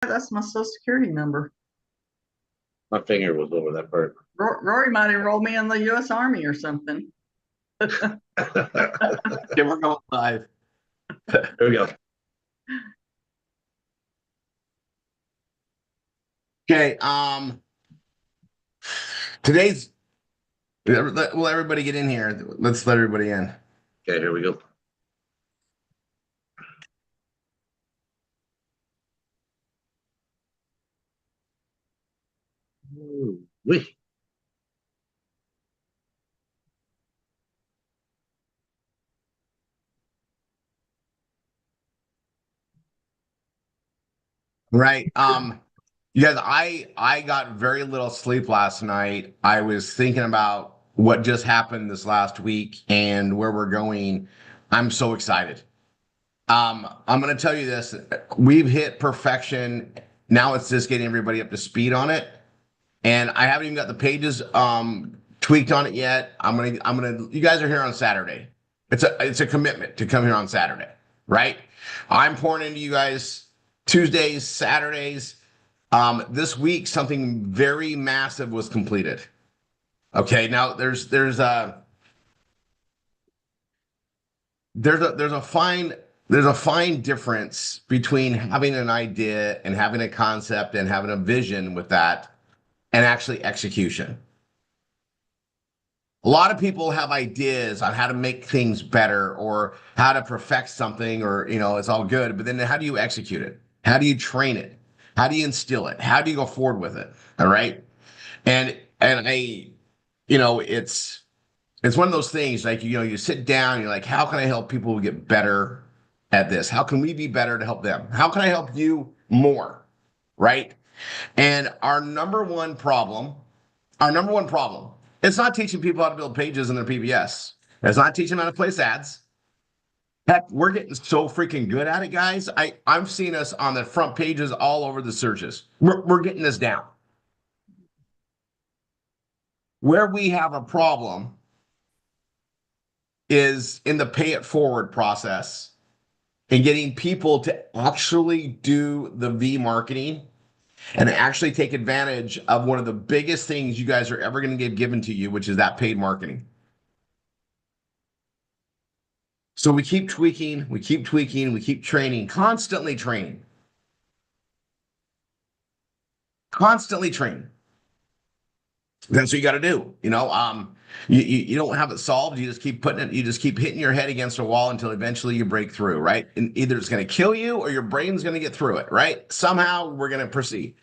That's my social security number. My finger was over that part. Rory might enroll me in the U.S. Army or something. Okay, we're going live. There we go. Okay, today's will everybody get in here? Let's let everybody in. Okay, here we go. Wee. Right. You guys, I got very little sleep last night. I was thinking about what just happened this last week and where we're going. I'm so excited. I'm gonna tell you this. We've hit perfection. Now it's just getting everybody up to speed on it. And I haven't even got the pages tweaked on it yet. I'm gonna you guys are here on Saturday. It's a commitment to come here on Saturday, right? I'm pouring into you guys Tuesdays, Saturdays. This week something very massive was completed. Okay, now there's a fine difference between having an idea and having a concept and having a vision with that and actually execution. A lot of people have ideas on how to make things better or how to perfect something or it's all good, but then how do you execute it? How do you train it? How do you instill it? How do you go forward with it? All right. And it's one of those things like you sit down and you're like, how can I help people get better at this? How can we be better to help them? How can I help you more? Right. And our number one problem, it's not teaching people how to build pages in their PBS. It's not teaching them how to place ads. Heck, we're getting so freaking good at it, guys. I'm seeing us on the front pages all over the searches. We're getting this down. Where we have a problem is in the pay it forward process and getting people to actually do the V marketing and actually take advantage of one of the biggest things you guys are ever going to get given to you, which is that paid marketing. So we keep tweaking, we keep tweaking, we keep training, constantly training, constantly training. That's what you got to do. You don't have it solved. You just keep putting it, you just keep hitting your head against a wall until eventually you break through, right? And either it's going to kill you or your brain's going to get through it, right? Somehow we're going to proceed.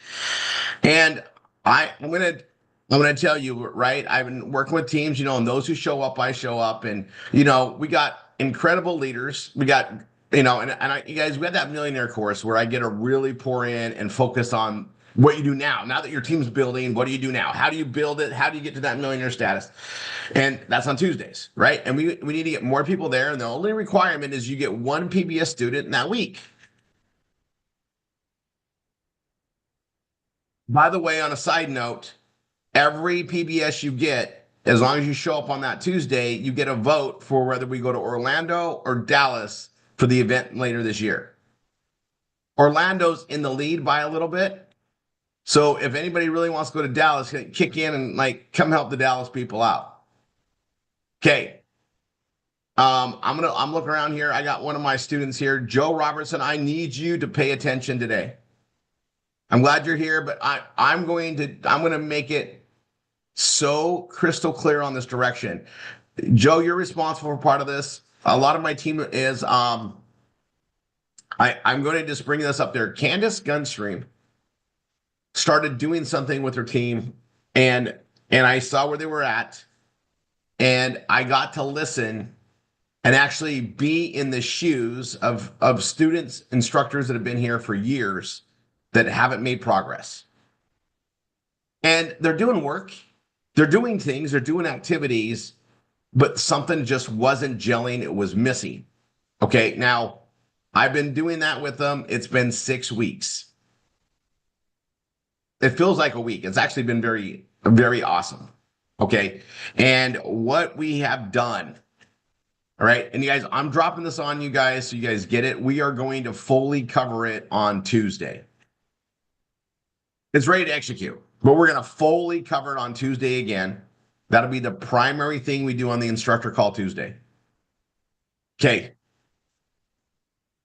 And I'm gonna tell you, right? I've been working with teams, and those who show up, I show up, and we got incredible leaders. We got, you guys, we had that millionaire course where I get to really pour in and focus on what you do now. Now that your team's building, what do you do now? How do you build it? How do you get to that millionaire status? And that's on Tuesdays, right? And we need to get more people there. And the only requirement is you get one PBS student in that week. By the way, on a side note, every PBS you get, as long as you show up on that Tuesday, you get a vote for whether we go to Orlando or Dallas for the event later this year. Orlando's in the lead by a little bit. So if anybody really wants to go to Dallas, kick in and come help the Dallas people out. Okay. I'm looking around here. I got one of my students here, Joe Robertson. I need you to pay attention today. I'm glad you're here, but I'm going to make it so crystal clear on this direction. Joe, you're responsible for part of this. A lot of my team is I'm going to just bring this up there. Candace Gunstream started doing something with her team, and I saw where they were at, and I got to listen and actually be in the shoes of students, instructors that have been here for years that haven't made progress. And they're doing work, they're doing things, they're doing activities, but something just wasn't gelling. It was missing. Okay, now I've been doing that with them. It's been 6 weeks. It feels like a week. It's actually been very, very awesome. Okay, and what we have done. All right, and you guys, I'm dropping this on you guys so you guys get it. We are going to fully cover it on Tuesday. It's ready to execute, but we're going to fully cover it on Tuesday again. That'll be the primary thing we do on the instructor call Tuesday. Okay.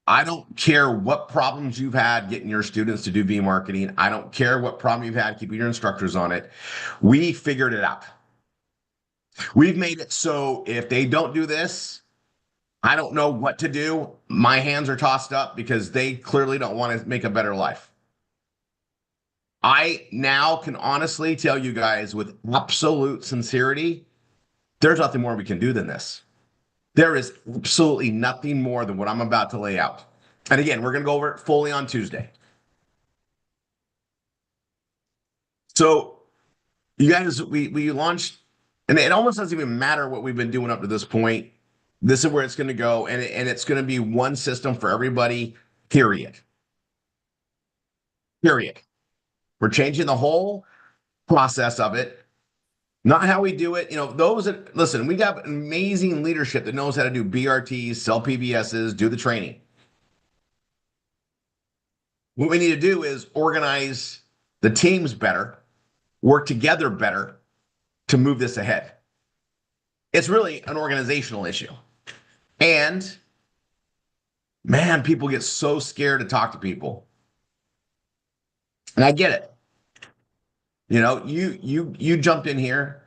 I don't care what problems you've had getting your students to do V-marketing. I don't care what problem you've had keeping your instructors on it. We figured it out. We've made it so if they don't do this, I don't know what to do. My hands are tossed up because they clearly don't want to make a better life. I now can honestly tell you guys with absolute sincerity, there's nothing more we can do than this. There is absolutely nothing more than what I'm about to lay out. And again, we're going to go over it fully on Tuesday. So you guys, we launched, and it almost doesn't even matter what we've been doing up to this point. This is where it's going to go, and it's going to be one system for everybody, period. Period. We're changing the whole process of it. Not how we do it. You know, those that listen, we got amazing leadership that knows how to do BRTs, sell PBSs, do the training. What we need to do is organize the teams better, work together better to move this ahead. It's really an organizational issue. And man, people get so scared to talk to people. And I get it. You know, you jumped in here.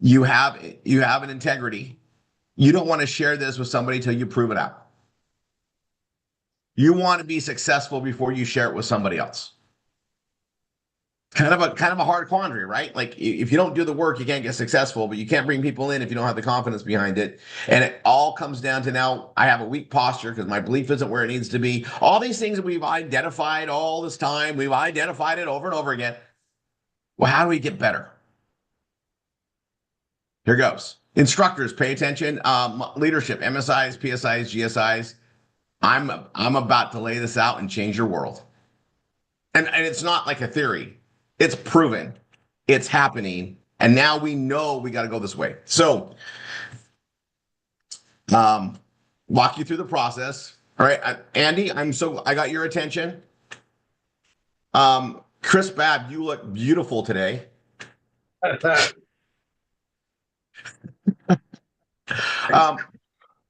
You have an integrity. You don't want to share this with somebody till you prove it out. You want to be successful before you share it with somebody else. Kind of a hard quandary, right? Like if you don't do the work, you can't get successful, but you can't bring people in if you don't have the confidence behind it. And it all comes down to now I have a weak posture because my belief isn't where it needs to be. All these things that we've identified all this time, we've identified it over and over again. Well, how do we get better? Here goes. Instructors, pay attention. Leadership, MSIs, PSIs, GSIs. I'm about to lay this out and change your world. And it's not like a theory. It's proven. It's happening. And now we know we got to go this way. So, walk you through the process. All right, Andy, I got your attention. Chris Babb, you look beautiful today.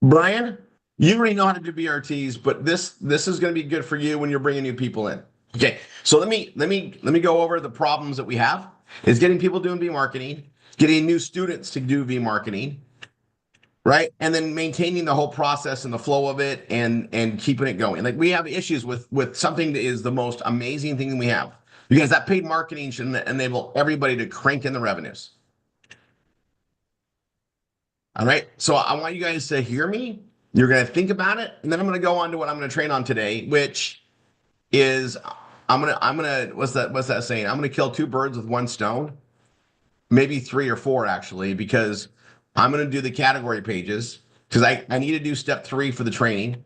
Brian, you already know how to do BRTs, but this is going to be good for you when you're bringing new people in. Okay, so let me go over the problems that we have. Is getting people doing V marketing, getting new students to do V marketing, right, and then maintaining the whole process and the flow of it, and keeping it going. Like we have issues with something that is the most amazing thing we have, because that paid marketing should enable everybody to crank in the revenues. All right. So I want you guys to hear me. You're going to think about it. And then I'm going to go on to what I'm going to train on today, which is what's that saying? I'm going to kill two birds with one stone, maybe three or four actually, because I'm going to do the category pages because I need to do step 3 for the training.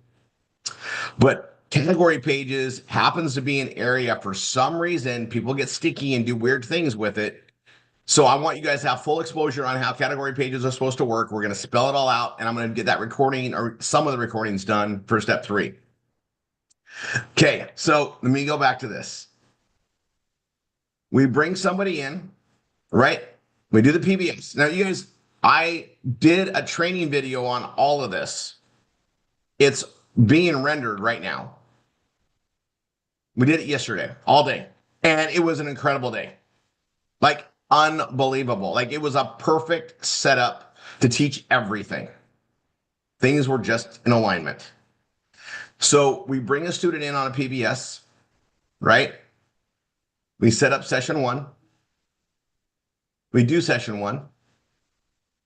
But category pages happens to be an area for some reason people get sticky and do weird things with it. So I want you guys to have full exposure on how category pages are supposed to work. We're going to spell it all out, and I'm going to get that recording or some of the recordings done for step 3. Okay, so let me go back to this. We bring somebody in, right? We do the PBS. Now, you guys, I did a training video on all of this. It's being rendered right now. We did it yesterday, all day, and it was an incredible day. Like, unbelievable. Like it was a perfect setup to teach everything. Things were just in alignment. So we bring a student in on a PBS, right? We set up session 1. We do session 1.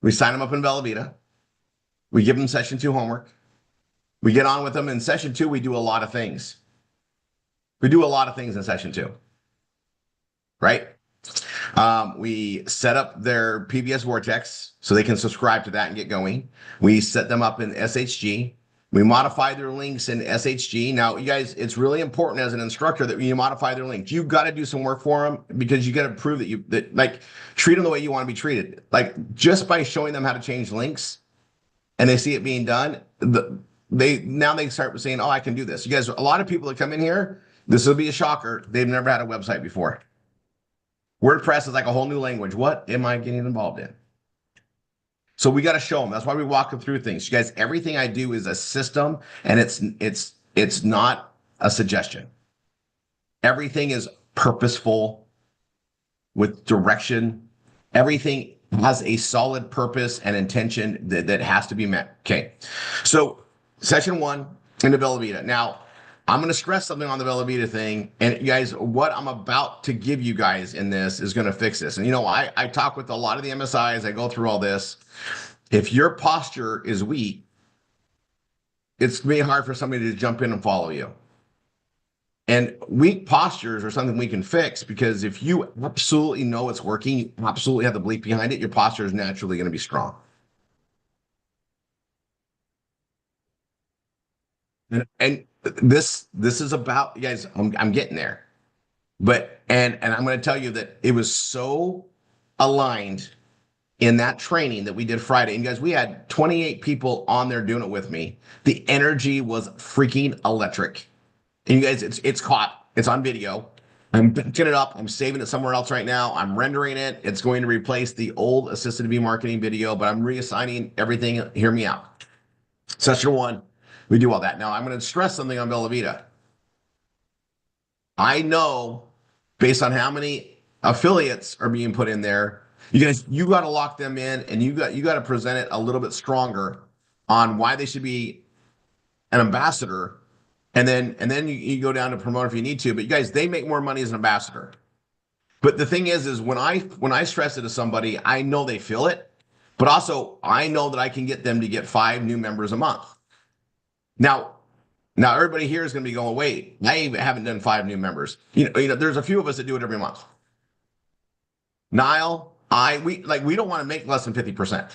We sign them up in Velveeta. We give them session 2 homework. We get on with them. In session 2, we do a lot of things. We do a lot of things in session 2, right? We set up their PBS Vortex so they can subscribe to that and get going. We set them up in SHG. We modify their links in SHG. Now, you guys, it's really important as an instructor that you modify their links. You've got to do some work for them because you got to prove that like treat them the way you want to be treated. Like just by showing them how to change links and they see it being done, they start saying, "Oh, I can do this." You guys, a lot of people that come in here, this will be a shocker. They've never had a website before. WordPress is like a whole new language. What am I getting involved in? So we got to show them. That's why we walk them through things. You guys, everything I do is a system, and it's not a suggestion. Everything is purposeful with direction. Everything has a solid purpose and intention that has to be met. Okay. So session one in the Bella Vita. Now, I'm going to stress something on the Bella Vita thing. And you guys, what I'm about to give you guys in this is going to fix this. And you know, I talk with a lot of the MSIs. I go through all this. If your posture is weak, it's going to be hard for somebody to jump in and follow you. And weak postures are something we can fix, because if you absolutely know it's working, you absolutely have the belief behind it, your posture is naturally going to be strong. And this is about, you guys, I'm getting there. But and I'm going to tell you that it was so aligned in that training that we did Friday. And guys, we had 28 people on there doing it with me. The energy was freaking electric. And you guys, it's caught. It's on video. I'm picking it up. I'm saving it somewhere else right now. I'm rendering it. It's going to replace the old assisted V marketing video, but I'm reassigning everything. Hear me out. Session one, we do all that. Now I'm going to stress something on Bella Vita. I know, based on how many affiliates are being put in there, you guys, you got to lock them in, and you got to present it a little bit stronger on why they should be an ambassador. And then you go down to promote if you need to. But you guys, they make more money as an ambassador. But the thing is when I stress it to somebody, I know they feel it, but also I know that I can get them to get 5 new members a month. Now everybody here is going to be going, wait, I haven't done 5 new members. You know, there's a few of us that do it every month. Niall, we don't want to make less than 50%.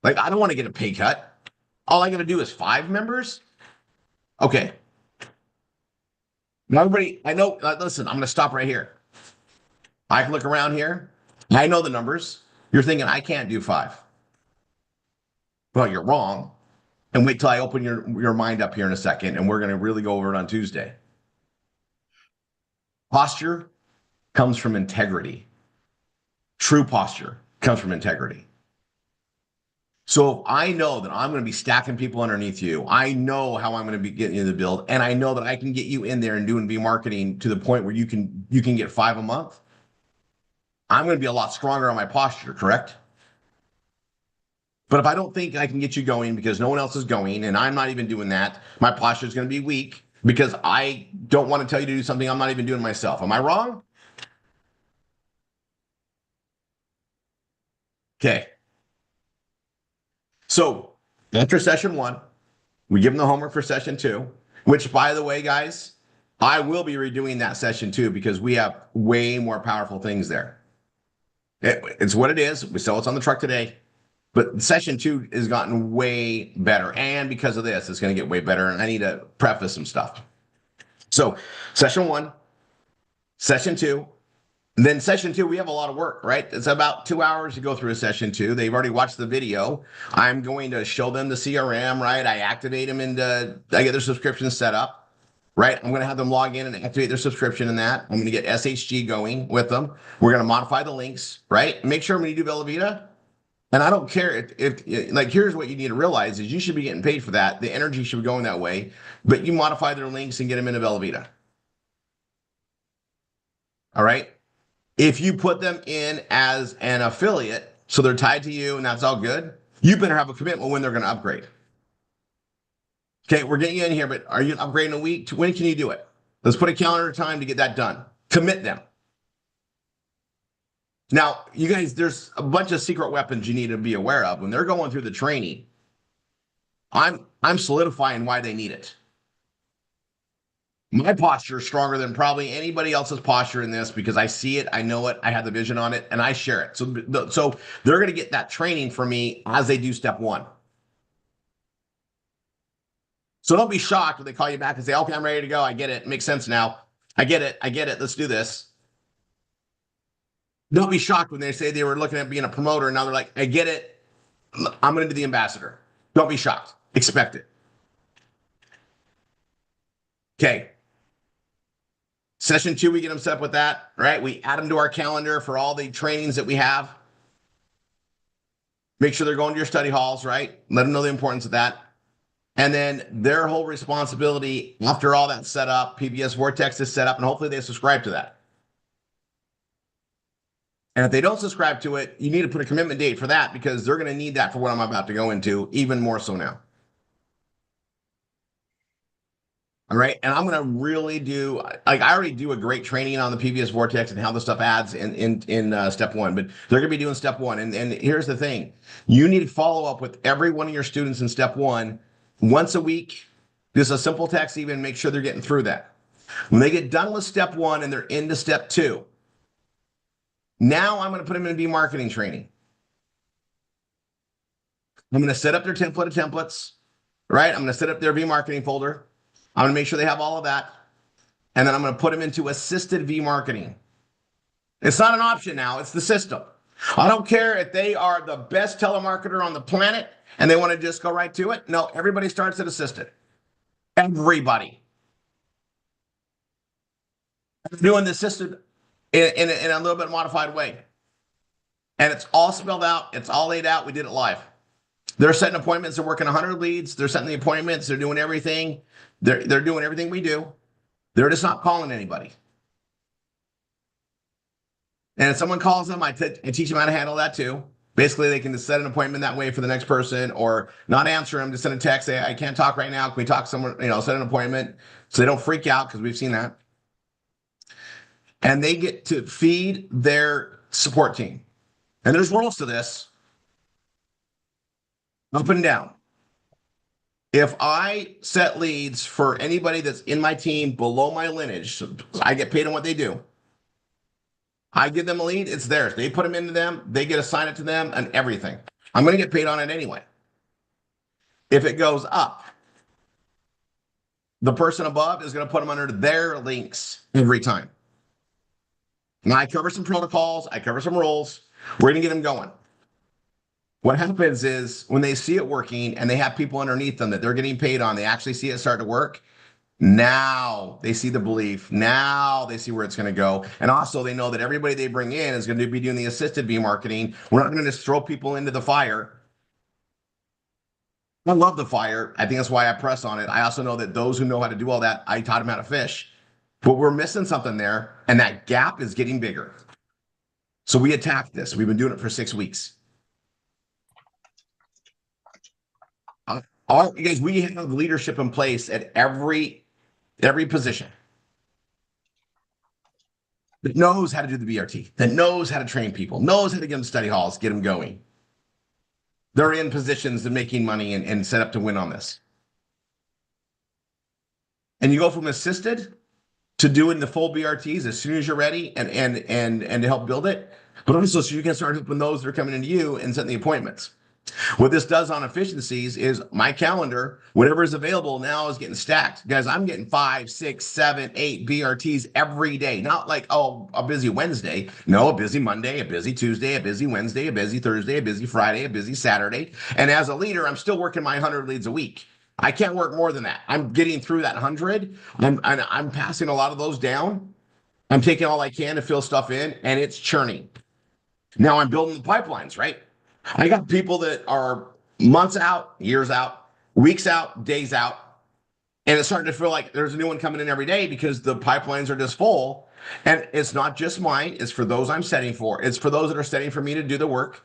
Like, I don't want to get a pay cut. All I got to do is 5 members. Okay. Now, everybody, I know, listen, I'm going to stop right here. I can look around here. I know the numbers. You're thinking, I can't do 5. Well, you're wrong. And wait till I open your mind up here in a second, and we're going to really go over it on Tuesday. Posture comes from integrity. True posture comes from integrity. So if I know that I'm going to be stacking people underneath you, I know how I'm going to be getting you the build, and I know that I can get you in there and doing V marketing to the point where you can get 5 a month. I'm going to be a lot stronger on my posture, correct? But if I don't think I can get you going because no one else is going, and I'm not even doing that, my posture is going to be weak because I don't want to tell you to do something I'm not even doing myself. Am I wrong? Okay. So after session 1, we give them the homework for session 2, which, by the way, guys, I will be redoing that session 2 because we have way more powerful things there. It's what it is. We saw it's on the truck today. But session 2 has gotten way better. And because of this, it's going to get way better. And I need to preface some stuff. So session 1, session 2. Then session 2, we have a lot of work, right? It's about 2 hours to go through a session 2. They've already watched the video. I'm going to show them the CRM, right? I activate them I get their subscription set up, right? I'm going to have them log in and activate their subscription in that. I'm going to get SHG going with them. We're going to modify the links, right? Make sure when you do Bella Vita, and I don't care if like, here's what you need to realize is you should be getting paid for that. The energy should be going that way, but you modify their links and get them into Bella Vita. All right. If you put them in as an affiliate, so they're tied to you and that's all good, you better have a commitment when they're going to upgrade. Okay, we're getting you in here, but are you upgrading a week? When can you do it? Let's put a calendar time to get that done. Commit them. Now, you guys, there's a bunch of secret weapons you need to be aware of. When they're going through the training, I'm solidifying why they need it. My posture is stronger than probably anybody else's posture in this because I see it, I know it, I have the vision on it, and I share it. So they're going to get that training from me as they do step 1. So don't be shocked when they call you back and say, okay, I'm ready to go. I get it. It makes sense now. I get it. Let's do this. Don't be shocked when they say they were looking at being a promoter and now they're like, I get it. I'm going to be the ambassador. Don't be shocked. Expect it. Okay. Session 2, we get them set up with that, right? We add them to our calendar for all the trainings that we have. Make sure they're going to your study halls, right? Let them know the importance of that. And then their whole responsibility after all that's set up, PBS Vortex is set up, and hopefully they subscribe to that. And if they don't subscribe to it, you need to put a commitment date for that because they're going to need that for what I'm about to go into, even more so now. All right. And I'm going to really do, like, I already do a great training on the PBS Vortex and how the stuff adds in step 1, but they're going to be doing step 1. And here's the thing, you need to follow up with every one of your students in step 1 once a week. Just a simple text, even make sure they're getting through that. When they get done with step 1 and they're into step 2, now I'm going to put them in B marketing training. I'm going to set up their template of templates, right? I'm going to set up their V marketing folder. I'm going to make sure they have all of that. And then I'm going to put them into assisted V marketing. It's not an option now. It's the system. I don't care if they are the best telemarketer on the planet and they want to just go right to it. No, everybody starts at assisted. Everybody. I'm doing the assisted in a little bit modified way. And it's all spelled out. It's all laid out. We did it live. They're setting appointments. They're working 100 leads. They're setting the appointments. They're doing everything. They're doing everything we do. They're just not calling anybody. And if someone calls them, I teach them how to handle that too. Basically, they can just set an appointment that way for the next person or not answer them. Just send a text, say, I can't talk right now. Can we talk somewhere, set an appointment so they don't freak out because we've seen that. And they get to feed their support team. And there's rules to this. Up and down. If I set leads for anybody that's in my team below my lineage, so I get paid on what they do. I give them a lead, it's theirs. They put them into them, they get assigned it to them and everything. I'm going to get paid on it anyway. If it goes up, the person above is going to put them under their links every time. Now I cover some protocols, I cover some rules. We're going to get them going. What happens is when they see it working and they have people underneath them that they're getting paid on, they actually see it start to work. Now they see the belief. Now they see where it's going to go. And also they know that everybody they bring in is going to be doing the assisted B marketing. We're not going to just throw people into the fire. I love the fire. I think that's why I press on it. I also know that those who know how to do all that, I taught them how to fish. But we're missing something there. And that gap is getting bigger. So we attacked this. We've been doing it for 6 weeks. You guys, we have leadership in place at every position that knows how to do the BRT, that knows how to train people, knows how to get them to study halls, get them going. They're in positions and making money and set up to win on this. And you go from assisted to doing the full BRTs as soon as you're ready and to help build it, but also so you can start helping those that are coming into you and setting the appointments. What this does on efficiencies is my calendar, whatever is available now is getting stacked. Guys, I'm getting 5, 6, 7, 8 BRTs every day. Not like, oh, a busy Wednesday. No, a busy Monday, a busy Tuesday, a busy Wednesday, a busy Thursday, a busy Friday, a busy Saturday. And as a leader, I'm still working my 100 leads a week. I can't work more than that. I'm getting through that 100. I'm passing a lot of those down. I'm taking all I can to fill stuff in, and it's churning. Now I'm building the pipelines, right? I got people that are months out, years out, weeks out, days out, and it's starting to feel like there's a new one coming in every day because the pipelines are just full. And it's not just mine. It's for those I'm setting for. It's for those that are setting for me to do the work.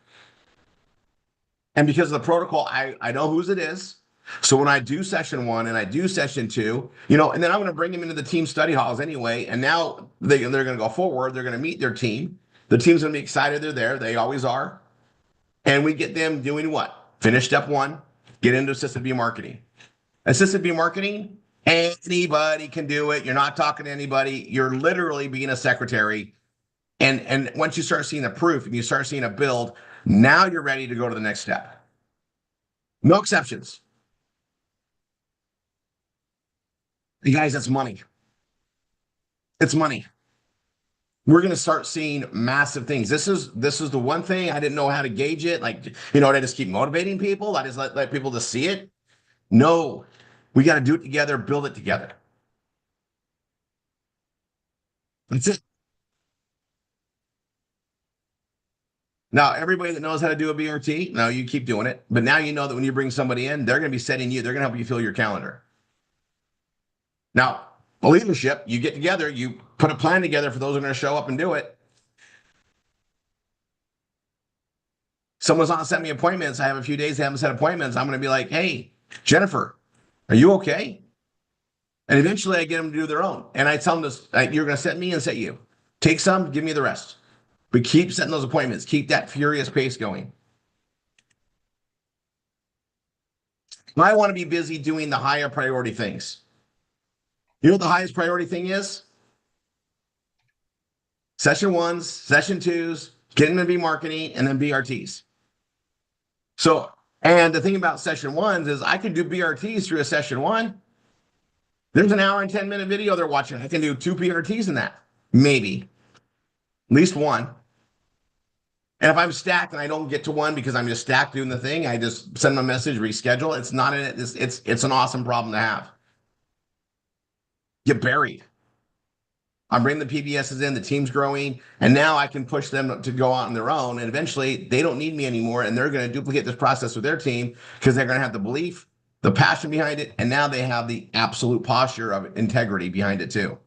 And because of the protocol, I know whose it is. So when I do session 1 and I do session 2, and then I'm going to bring them into the team study halls anyway. And now they're going to go forward. They're going to meet their team. The team's going to be excited they're there. They always are. And we get them doing what? Finish step 1, get into assisted B marketing. Assisted B marketing, anybody can do it. You're not talking to anybody. You're literally being a secretary. And once you start seeing the proof and you start seeing a build, now you're ready to go to the next step. No exceptions. You guys, that's money. It's money. We're going to start seeing massive things. This is the one thing I didn't know how to gauge it. Like, did I just keep motivating people? I just let people just see it? No, we got to do it together, build it together. That's it. Now, everybody that knows how to do a BRT, now you keep doing it. But now you know that when you bring somebody in, they're going to be setting you, they're going to help you fill your calendar. Now, leadership, you get together, you put a plan together for those who are going to show up and do it. Someone's not sent me appointments. I have a few days they haven't set appointments. I'm going to be like, hey, Jennifer, are you okay? And eventually I get them to do their own. And I tell them this, you're going to set me and set you. Take some, give me the rest. But keep setting those appointments. Keep that furious pace going. I want to be busy doing the higher priority things. You know what the highest priority thing is? Session ones, session twos, getting to be marketing, and then BRTs. So, and the thing about session ones is I could do BRTs through a session one. There's an hour and 10-minute video they're watching. I can do 2 BRTs in that, maybe, at least one. And if I'm stacked and I don't get to one because I'm just stacked doing the thing, I just send them a message, reschedule. It's not in it. It's an awesome problem to have. Get buried. I'm bringing the PBSs in, the team's growing, and now I can push them to go out on their own. And eventually they don't need me anymore. And they're going to duplicate this process with their team because they're going to have the belief, the passion behind it. And now they have the absolute posture of integrity behind it too.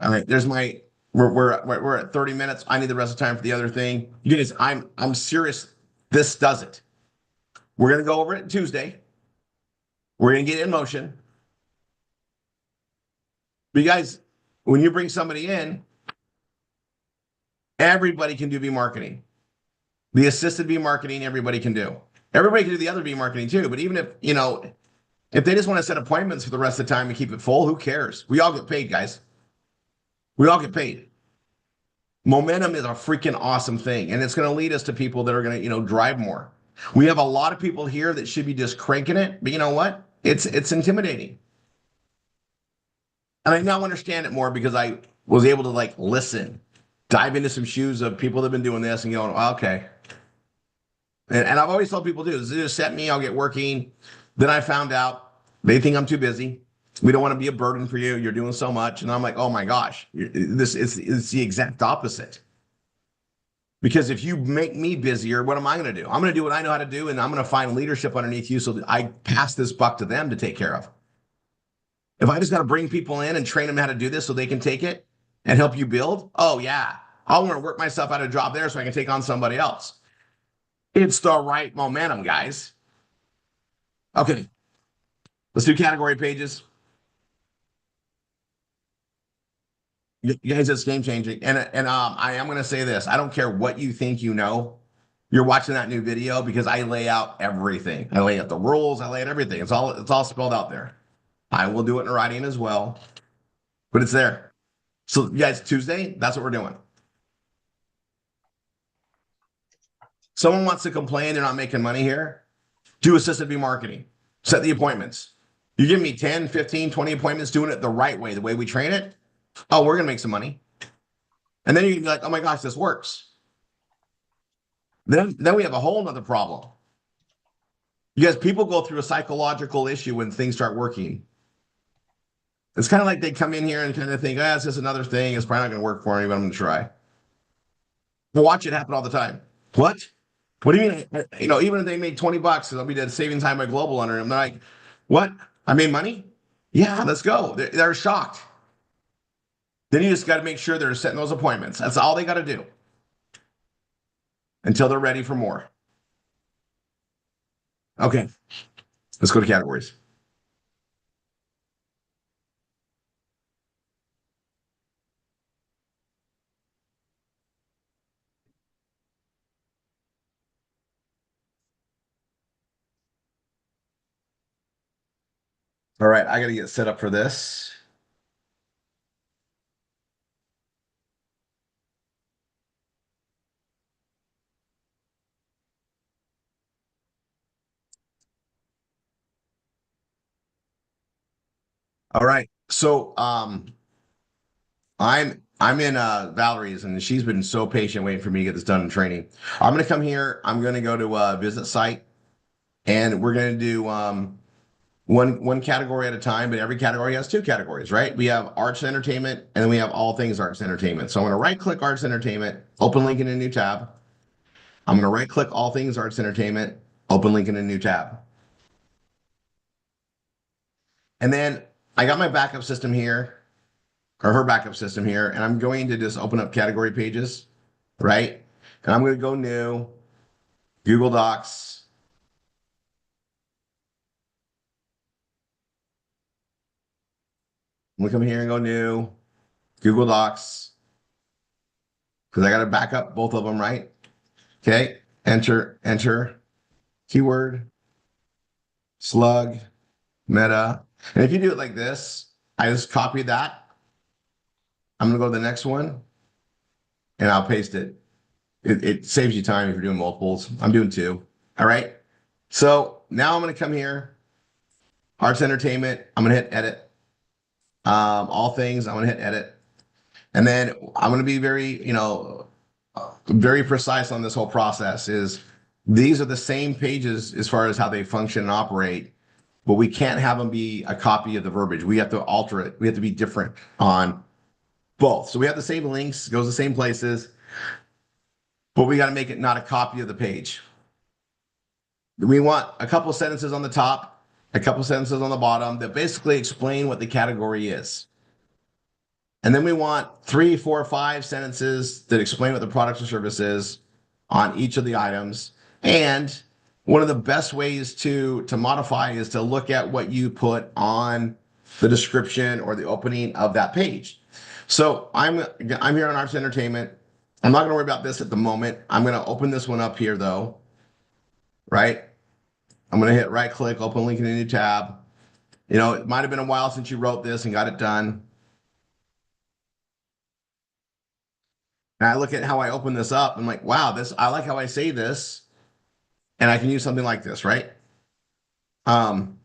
All right, there's my, we're at 30 minutes. I need the rest of the time for the other thing. You guys, I'm serious. This does it. We're going to go over it Tuesday. We're going to get it in motion. But you guys, when you bring somebody in, everybody can do B marketing. The assisted B marketing, everybody can do. Everybody can do the other B marketing too. But even if, if they just want to set appointments for the rest of the time and keep it full, who cares? We all get paid, guys. We all get paid. Momentum is a freaking awesome thing. And it's going to lead us to people that are going to, drive more. We have a lot of people here that should be just cranking it. But you know what? It's intimidating. And I now understand it more because I was able to listen, dive into some shoes of people that have been doing this and going, okay. And I've always told people, just set me, I'll get working. Then I found out they think I'm too busy. We don't want to be a burden for you. You're doing so much. And I'm like, oh my gosh, it's the exact opposite. Because if you make me busier, what am I going to do? I'm going to do what I know how to do. And I'm going to find leadership underneath you so that I pass this buck to them to take care of. If I just got to bring people in and train them how to do this so they can take it and help you build, oh yeah, I want to work myself out of a job there so I can take on somebody else. It's the right momentum, guys. Okay, let's do category pages. You guys, it's game changing. And I am going to say this. I don't care what you think you know. You're watching that new video because I lay out everything. I lay out the rules. I lay out everything. It's all spelled out there. I will do it in writing as well, but it's there. So, guys, Tuesday, that's what we're doing. Someone wants to complain they're not making money here. Do assisted B marketing. Set the appointments. You give me 10, 15, 20 appointments doing it the right way, the way we train it. Oh, we're going to make some money. And then you can be like, oh my gosh, this works. Then we have a whole nother problem. You guys, people go through a psychological issue when things start working. It's kind of like they come in here and kind of think, it's just another thing. It's probably not going to work for me, but I'm going to try. We'll watch it happen all the time. What? What do you mean? Even if they made $20, they'll be dead saving time by global under them. They're like, what? I made money? Yeah, let's go. They're shocked. Then you just got to make sure they're setting those appointments. That's all they got to do until they're ready for more. Okay, let's go to categories. All right, I got to get set up for this. All right. So I'm in Valerie's and she's been so patient waiting for me to get this done in training. I'm gonna come here, I'm gonna go to a visit site and we're gonna do one category at a time, but every category has two categories, right? We have arts and entertainment, and then we have all things arts and entertainment. So I'm going to right click arts and entertainment, open link in a new tab. I'm going to right click all things arts and entertainment, open link in a new tab. And then I got my backup system here, or her backup system here, and I'm going to just open up category pages, right? And I'm going to go new, Google Docs. I'm going to come here and go new, Google Docs, because I got to back up both of them, right? Okay, enter, keyword, slug, meta. And if you do it like this, I just copy that. I'm going to go to the next one and I'll paste it. It saves you time if you're doing multiples. I'm doing two. All right. So now I'm going to come here, arts entertainment. I'm going to hit edit. All things. I'm going to hit edit. And then I'm going to be very, very precise on this whole process is these are the same pages as far as how they function and operate, but we can't have them be a copy of the verbiage. We have to alter it. We have to be different on both. So we have the same links, goes the same places, but we got to make it not a copy of the page. We want a couple sentences on the top, a couple sentences on the bottom that basically explain what the category is. And then we want 3, 4, 5 sentences that explain what the product or service is on each of the items. And one of the best ways to modify is to look at what you put on the description or the opening of that page. So I'm here on Arts Entertainment. I'm not going to worry about this at the moment. I'm going to open this one up here though, right? I'm going to hit right click, open link in a new tab. It might have been a while since you wrote this and got it done. And I look at how I open this up. I'm like, wow, I like how I say this. And I can use something like this, right? Um,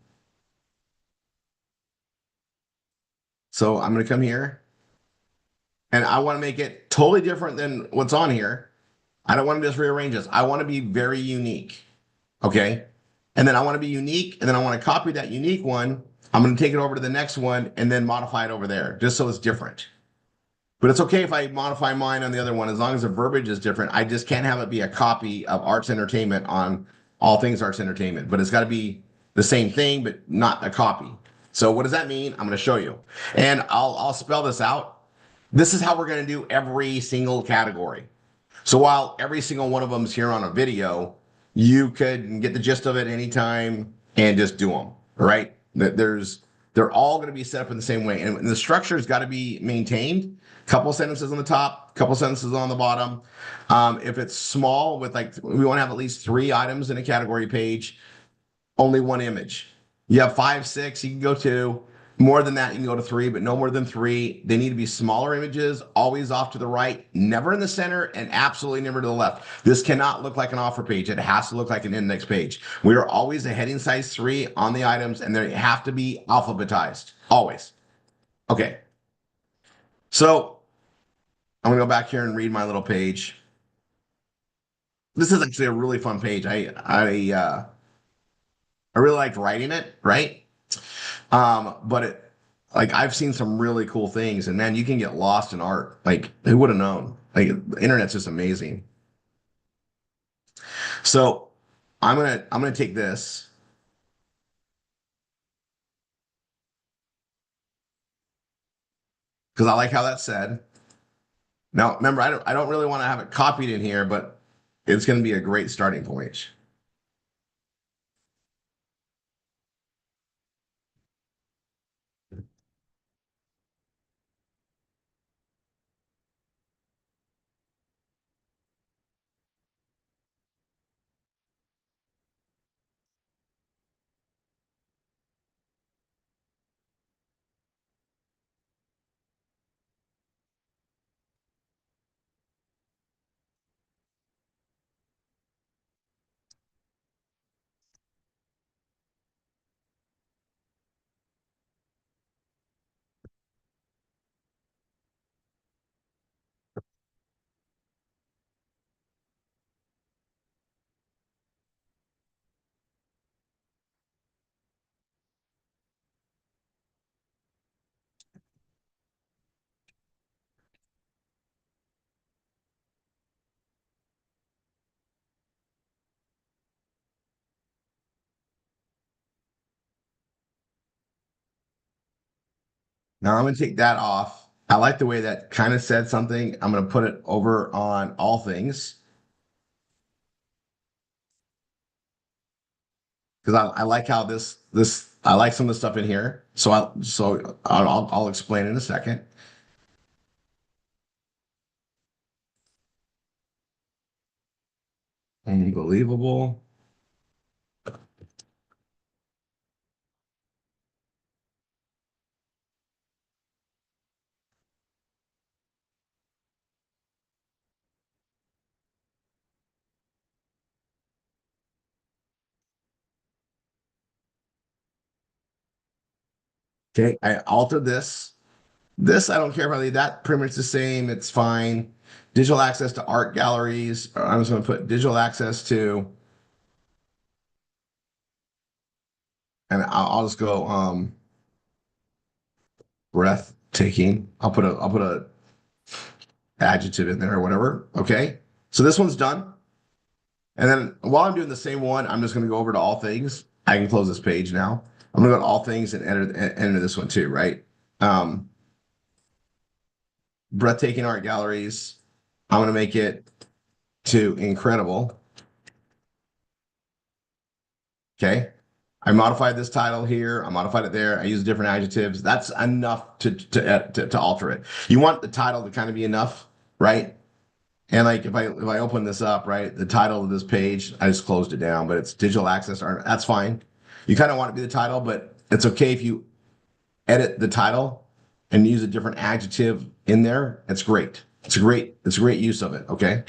so I'm going to come here and I want to make it totally different than what's on here. I don't want to just rearrange this. I want to be very unique. Okay. And then I want to be unique. And then I want to copy that unique one. I'm going to take it over to the next one and then modify it over there just so it's different. But it's okay if I modify mine on the other one as long as the verbiage is different. I just can't have it be a copy of Arts Entertainment on all things Arts Entertainment. But it's got to be the same thing, but not a copy. So what does that mean? I'm going to show you. And I'll spell this out. This is how we're going to do every single category. So while every single one of them is here on a video, you could get the gist of it anytime and just do them, right? They're all going to be set up in the same way. And the structure's got to be maintained. Couple sentences on the top, couple sentences on the bottom. If it's small with we want to have at least 3 items in a category page, only 1 image. You have 5, 6, you can go 2. More than that, you can go to 3, but no more than 3. They need to be smaller images, always off to the right, never in the center, and absolutely never to the left. This cannot look like an offer page. It has to look like an index page. We are always a heading size 3 on the items, and they have to be alphabetized, always. Okay. So I'm going to go back here and read my little page. This is actually a really fun page. I really liked writing it, right? But I've seen some really cool things, and man, you can get lost in art. Like, who would have known? Like, the internet's just amazing. So I'm gonna take this because I like how that's said. Now, remember, I don't really want to have it copied in here, but it's gonna be a great starting point. Now I'm going to take that off. I like the way that kind of said something. I'm going to put it over on all things because I like how this I like some of the stuff in here. I'll explain in a second. Unbelievable. Okay, I altered this. This I don't care if I leave that pretty much the same. It's fine. Digital access to art galleries. I'm just going to put digital access to, and I'll just go breathtaking. I'll put a adjective in there or whatever. Okay. So this one's done. And then while I'm doing the same one, I'm just going to go over to all things. I can close this page now. I'm going to go to all things and enter this one too, right? Um, breathtaking art galleries. I'm going to make it to incredible. Okay. I modified this title here. I modified it there. I use different adjectives. That's enough to alter it. You want the title to kind of be enough, right? And like if I open this up, right, the title of this page, I just closed it down, but it's digital access art. That's fine. You kind of want it to be the title, but it's okay if you edit the title and use a different adjective in there. It's great. It's a great use of it. Okay.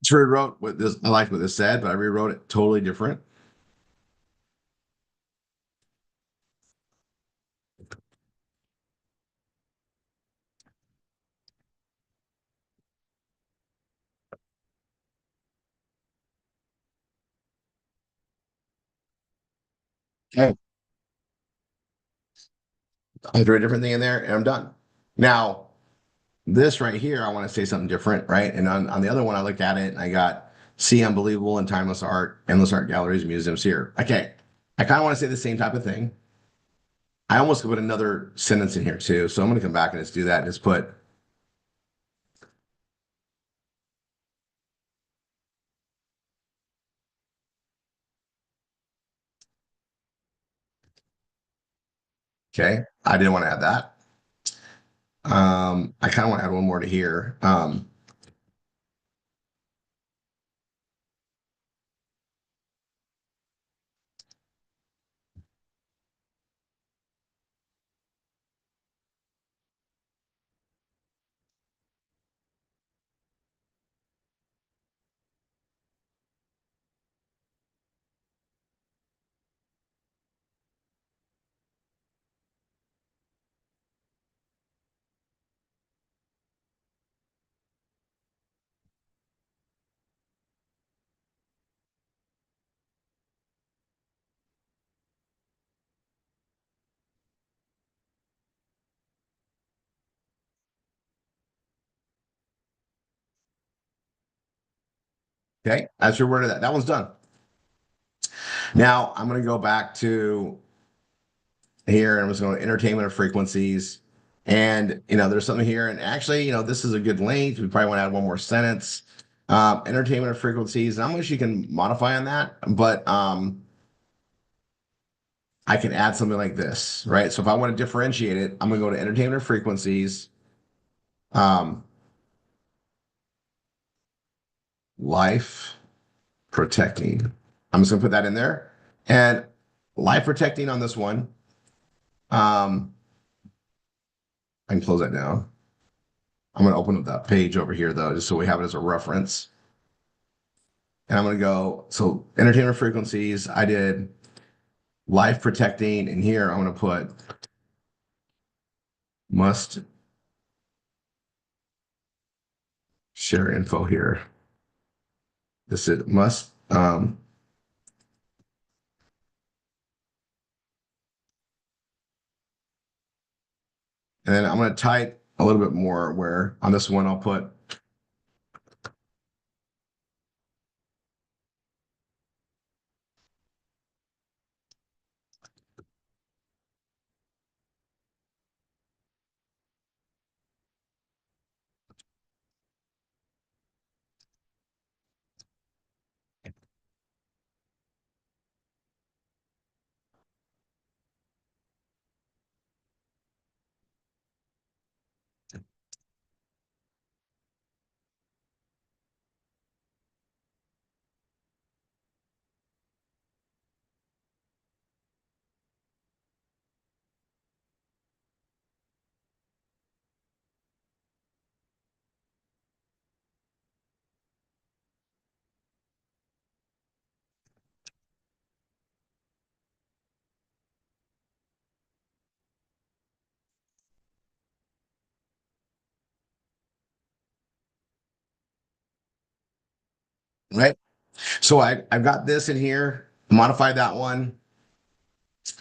Just rewrote what this. I liked what this said, but I rewrote it totally different. Okay. I threw a different thing in there and I'm done. Now, this right here, I want to say something different, right? And on the other one, I looked at it and I got see unbelievable and timeless art, endless art galleries, museums here. Okay. I kind of want to say the same type of thing. I almost could put another sentence in here too. So I'm going to come back and just do that and just put, okay. I didn't want to add that. I kind of want to add one more to here. Okay. That's your word of that. That one's done. Now I'm going to go back to here and I'm just going to entertainment of frequencies. And, there's something here. And actually, this is a good length. We probably want to add one more sentence. Entertainment of frequencies. Not much you can modify on that, but I can add something like this, right? So if I want to differentiate it, I'm going to go to entertainment of frequencies, um, life protecting. I'm just going to put that in there. And life protecting on this one, um, I can close that down. I'm going to open up that page over here, though, just so we have it as a reference. And I'm going to go, so entertainment frequencies, I did life protecting. And here I'm going to put must share info here. This is must, and then I'm going to type a little bit more where on this one I'll put right. So I've got this in here, modified that one.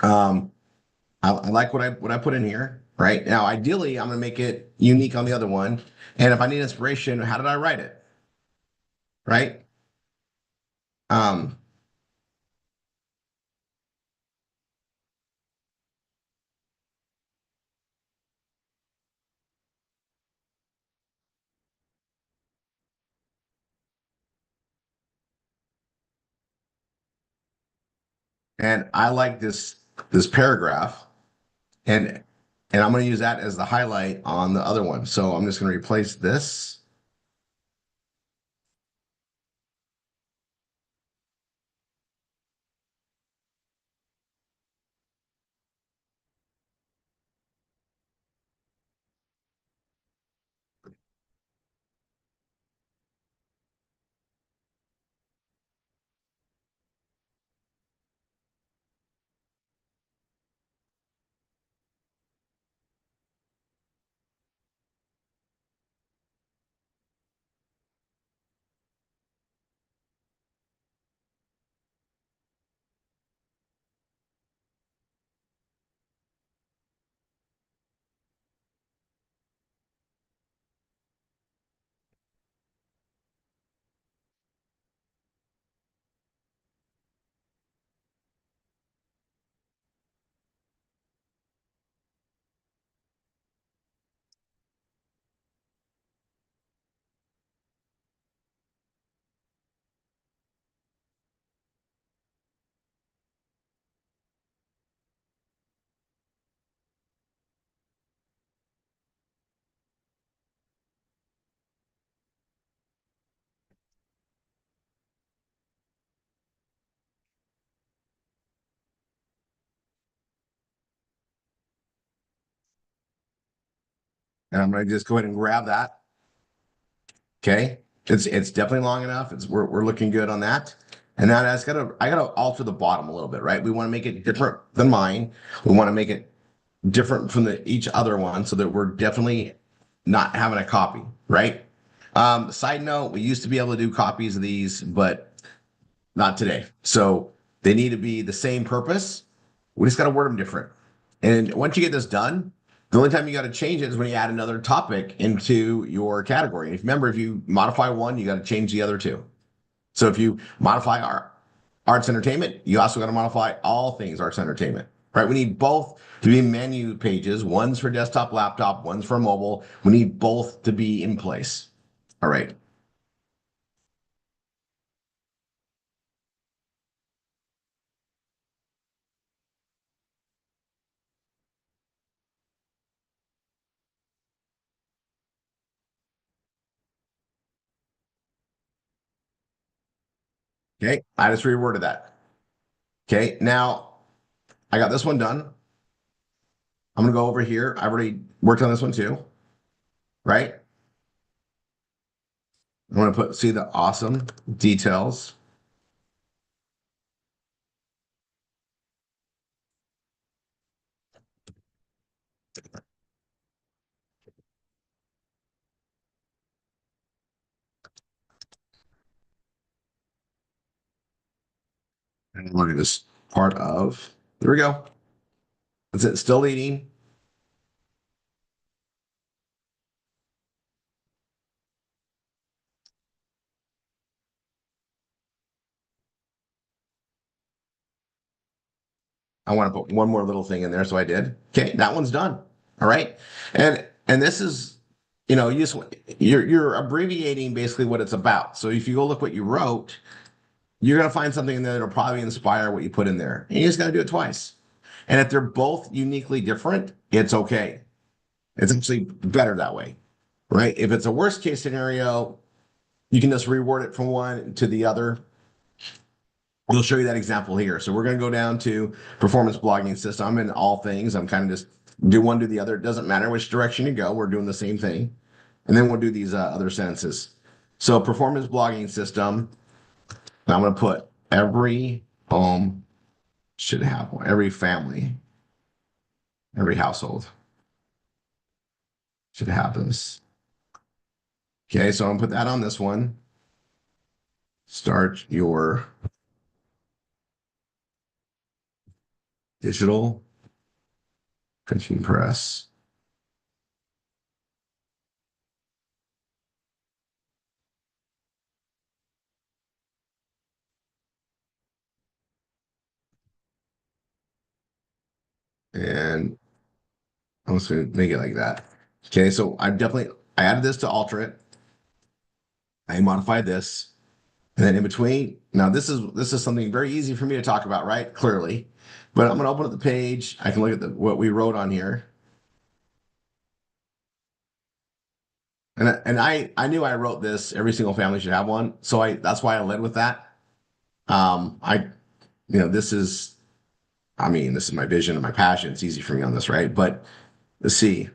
Um, I like what I put in here. Right now, ideally, I'm going to make it unique on the other one. And if I need inspiration, how did I write it? Right. Um, and I like this paragraph, and I'm going to use that as the highlight on the other one. So I'm just going to replace this. And I'm going to just go ahead and grab that. Okay. It's definitely long enough. We're looking good on that. And now I gotta alter the bottom a little bit, right? We want to make it different than mine. We want to make it different from each other one so that we're definitely not having a copy, right? Side note, we used to be able to do copies of these, but not today. So they need to be the same purpose. We just got to word them different. And once you get this done, the only time you got to change it is when you add another topic into your category. And if remember, if you modify one, you got to change the other two. So if you modify our arts entertainment, you also got to modify all things arts entertainment, right? We need both to be menu pages. One's for desktop, laptop, one's for mobile. We need both to be in place. All right. Okay. I just reworded that. Okay. Now I got this one done. I'm going to go over here. I've already worked on this one too, right? I'm going to see the awesome details. look at this part of, there we go. That's it, still leading. I want to put one more little thing in there, so I did. Okay, that one's done. All right, and this is, you just you're abbreviating basically what it's about. So if you go look what you wrote, you're gonna find something in there that'll probably inspire what you put in there. And you just gotta do it twice. And if they're both uniquely different, it's okay. It's actually better that way, right? If it's a worst case scenario, you can just reword it from one to the other. We'll show you that example here. So we're going to go down to performance blogging system. I'm in all things. I'm kind of just do one, do the other. It doesn't matter which direction you go. We're doing the same thing. And then we'll do these other sentences. So performance blogging system. I'm going to put every home should have one. Every family, every household should have this. Okay, so I'm going to put that on this one. Start your digital printing press. And I'm just going to make it like that. Okay, so I added this to alter it. I modified this. And then in between, now this is something very easy for me to talk about, right? Clearly. But I'm going to open up the page. I can look at what we wrote on here. And I knew I wrote this, every single family should have one. So that's why I led with that. I this is this is my vision and my passion. It's easy for me on this, right? But let's see.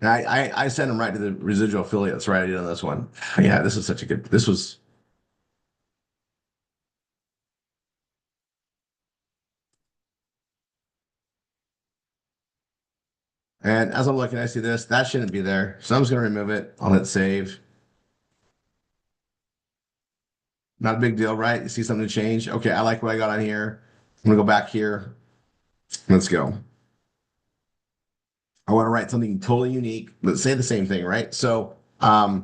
And I sent them right to the residual affiliates, right? I did on this one. Yeah, this is such a good. This was. And as I'm looking, I see this. That shouldn't be there. So I'm just going to remove it. I'll hit save. Not a big deal, right? You see something to change. Okay, I like what I got on here. I'm going to go back here. Let's go. I want to write something totally unique. Let's say the same thing, right? So, all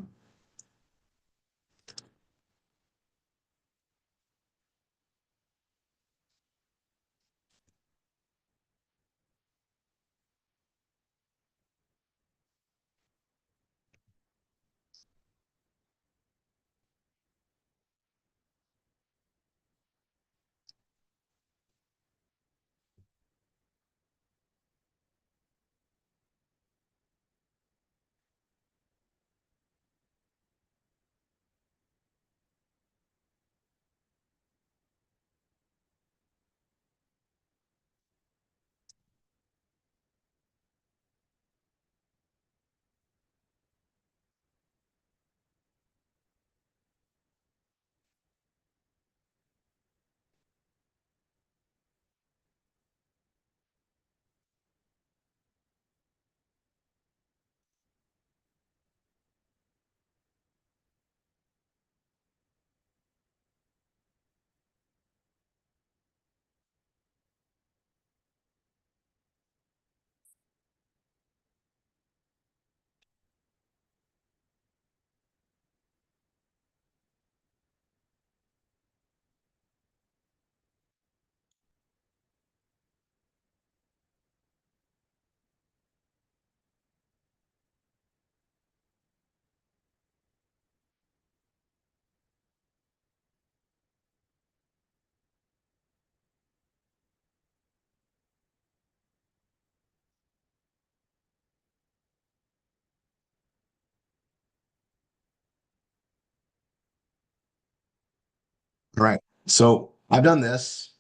right. So I've done this.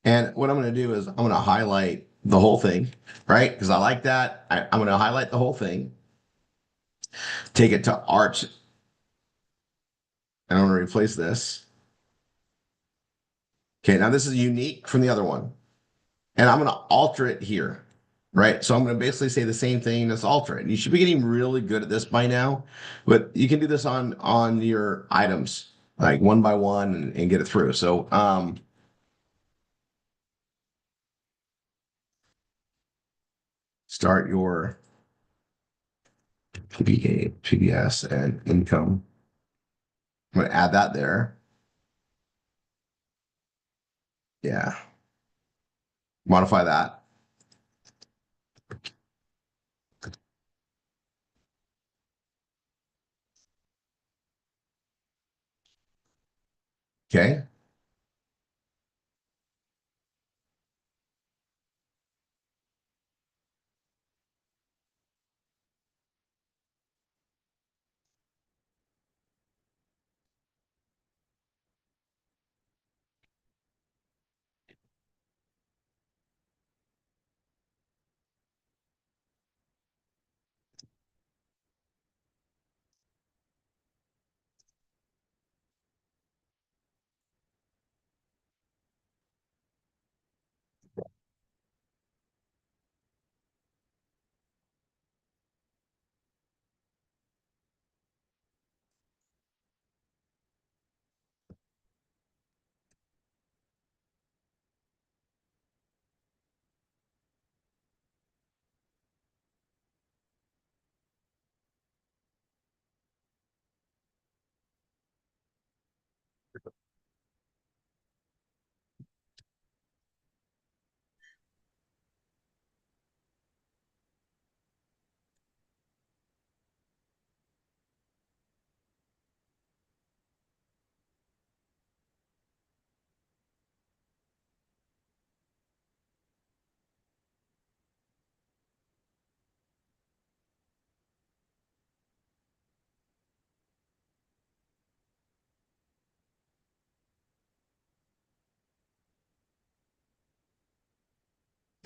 And what I'm going to do is I'm going to highlight the whole thing, right? Because I like that. I'm going to highlight the whole thing, take it to art, and I'm going to replace this. Okay, now this is unique from the other one. And I'm going to alter it here, right? So I'm going to basically say the same thing as alternate. You should be getting really good at this by now, but you can do this on your items like one by one and get it through. So start your PBA, PBS, and income. I'm going to add that there. Yeah. Modify that. Okay.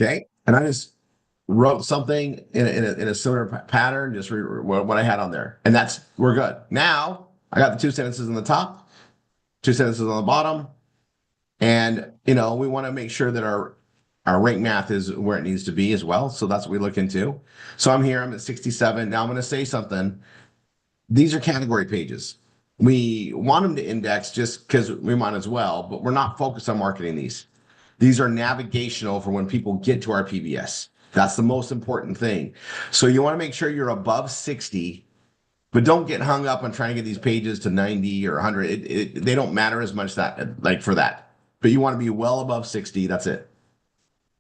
Okay. And I just wrote something in a similar pattern, just what I had on there. And we're good. Now I got the two sentences on the top, two sentences on the bottom. And, we want to make sure that our rank math is where it needs to be as well. So that's what we look into. So I'm at 67. Now I'm going to say something. These are category pages. We want them to index just because we might as well, but we're not focused on marketing these. These are navigational for when people get to our PBS. That's the most important thing. So you want to make sure you're above 60, but don't get hung up on trying to get these pages to 90 or 100. They don't matter as much like for that. But you want to be well above 60. That's it.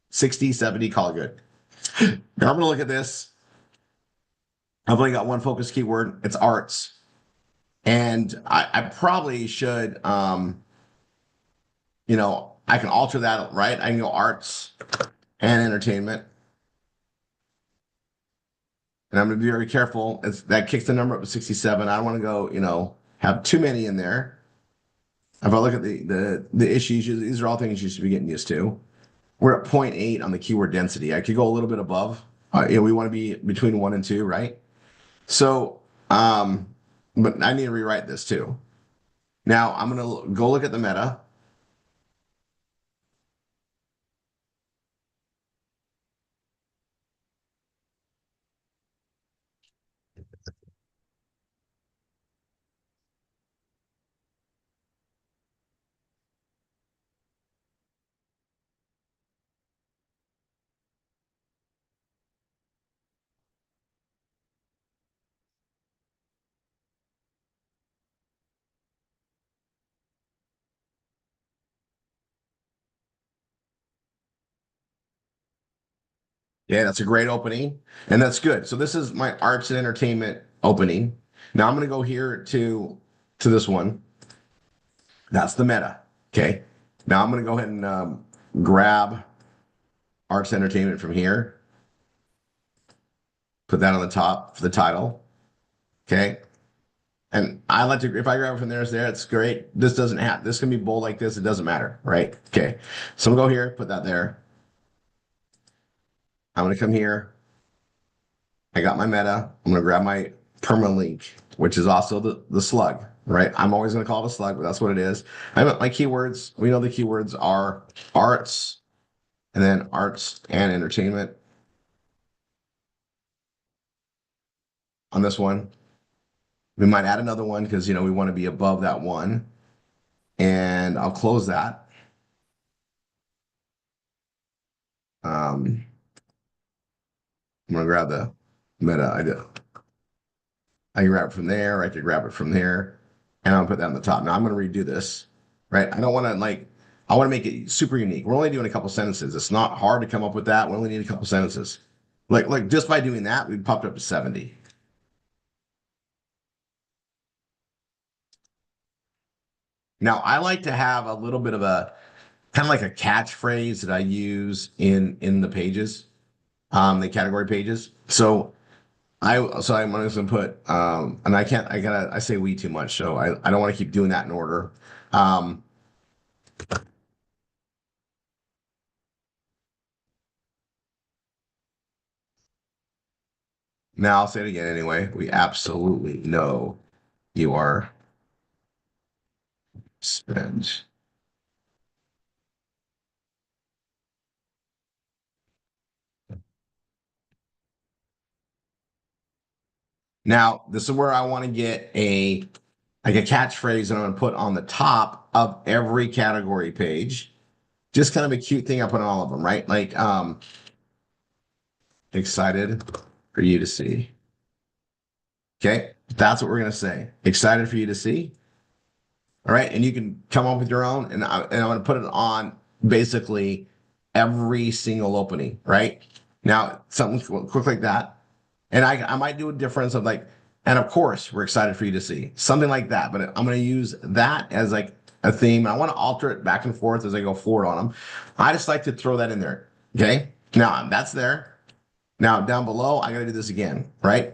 60, 70, call it good. Now I'm going to look at this. I've only got one focus keyword. It's arts. And I probably should, I can alter that, right? I can go arts and entertainment. And I'm going to be very careful. That kicks the number up to 67. I don't want to go, have too many in there. If I look at the issues, these are all things you should be getting used to. We're at 0.8 on the keyword density. I could go a little bit above. We want to be between 1 and 2, right? So, but I need to rewrite this too. Now I'm going to go look at the meta. Yeah, that's a great opening. And that's good. So this is my arts and entertainment opening. Now I'm going to go here to this one. That's the meta. Okay. Now I'm going to go ahead and grab arts and entertainment from here. Put that on the top for the title. Okay. And I like to, if I grab it from there, it's great. This doesn't have, this can be bold like this. It doesn't matter. Right. Okay. So I'm going to go here, put that there. I'm going to come here. I got my meta. I'm going to grab my permalink, which is also the slug, right? I'm always going to call it a slug, but that's what it is. I'm at my keywords. We know the keywords are arts and then arts and entertainment. on this one. We might add another one because, we want to be above that one. And I'll close that. I'm going to grab the meta. I can grab it from there. I can grab it from there. And I'll put that on the top. Now I'm going to redo this, right? I don't want to I want to make it super unique. We're only doing a couple sentences. It's not hard to come up with that. We only need a couple sentences. Like just by doing that, we popped up to 70. Now I like to have a little bit of a kind of like a catchphrase that I use in the pages, the category pages. I'm just gonna put and I say we too much, so I don't want to keep doing that in order. Um, Now I'll say it again anyway. We absolutely know you are spent. Now, this is where I want to get a catchphrase that I'm going to put on the top of every category page. Just kind of a cute thing I put on all of them, right? Excited for you to see. Okay, that's what we're going to say. Excited for you to see. All right, and you can come up with your own, and I'm going to put it on basically every single opening, right? Now, something quick like that. And I might do a difference of and of course, we're excited for you to see something like that. But I'm going to use that as like a theme. I want to alter it back and forth as I go forward on them. I just like to throw that in there. Okay. Now that's there. Now down below, I got to do this again, right?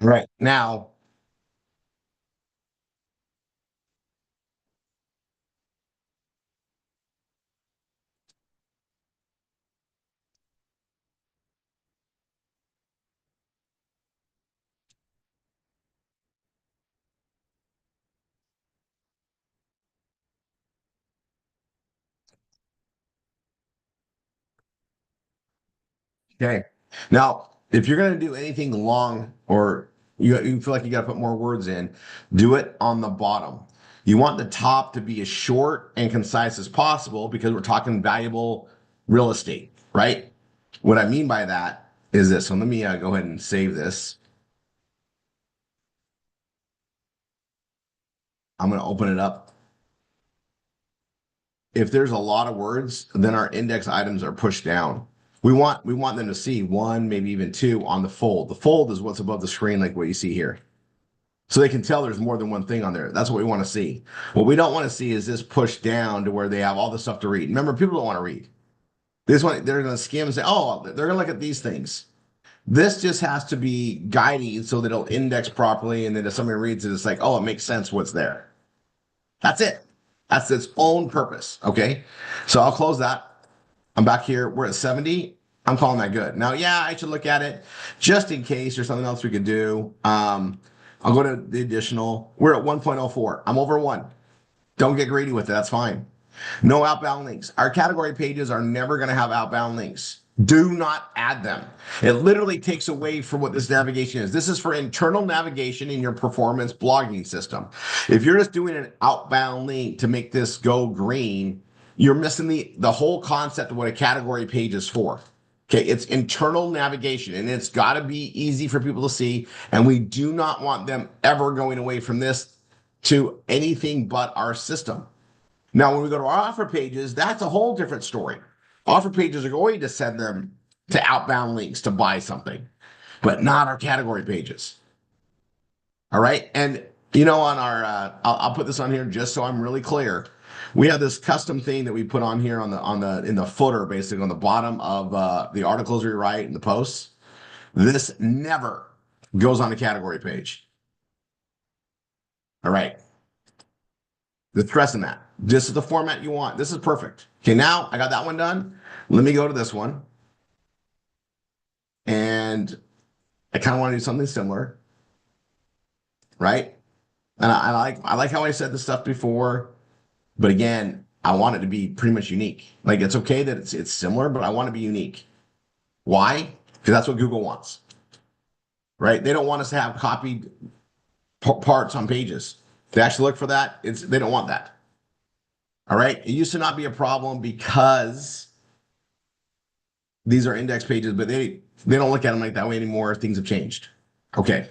All right. Now, okay. Now, if you're going to do anything long or you feel like you got to put more words in, do it on the bottom. You want the top to be as short and concise as possible because we're talking valuable real estate, right? What I mean by that is this. So let me go ahead and save this. I'm going to open it up. If there's a lot of words, then our index items are pushed down. We want them to see one, maybe even two on the fold. The fold is what's above the screen, like what you see here. So they can tell there's more than one thing on there. That's what we want to see. What we don't want to see is this pushed down to where they have all the stuff to read. Remember, people don't want to read. They're going to skim and say, oh, they're going to look at these things. This just has to be guiding so that it'll index properly. And then if somebody reads it, it's like, oh, it makes sense what's there. That's it. That's its own purpose. Okay. So I'll close that. I'm back here. We're at 70. I'm calling that good. Now, yeah, I should look at it just in case there's something else we could do. I'll go to the additional. We're at 1.04. I'm over one. Don't get greedy with it. That's fine. No outbound links. Our category pages are never going to have outbound links. Do not add them. It literally takes away from what this navigation is. This is for internal navigation in your performance blogging system. If you're just doing an outbound link to make this go green, you're missing the whole concept of what a category page is for. Okay, it's internal navigation and it's got to be easy for people to see. And we do not want them ever going away from this to anything but our system. Now, when we go to our offer pages, that's a whole different story. Offer pages are going to send them to outbound links to buy something, but not our category pages. All right. And, on our, I'll put this on here just so I'm really clear. We have this custom thing that we put on here in the footer, basically on the bottom of the articles we write and the posts. This never goes on the category page. All right. The stressing that. This is the format you want. This is perfect. Okay, now I got that one done. Let me go to this one. And I kind of want to do something similar. Right? And I like how I said this stuff before, but again, I want it to be pretty much unique. Like it's okay that it's similar, but I want to be unique. Why? Because that's what Google wants. Right? They don't want us to have copied parts on pages. They actually look for that. They don't want that. All right. It used to not be a problem because these are index pages, but they don't look at them like that way anymore. Things have changed. Okay.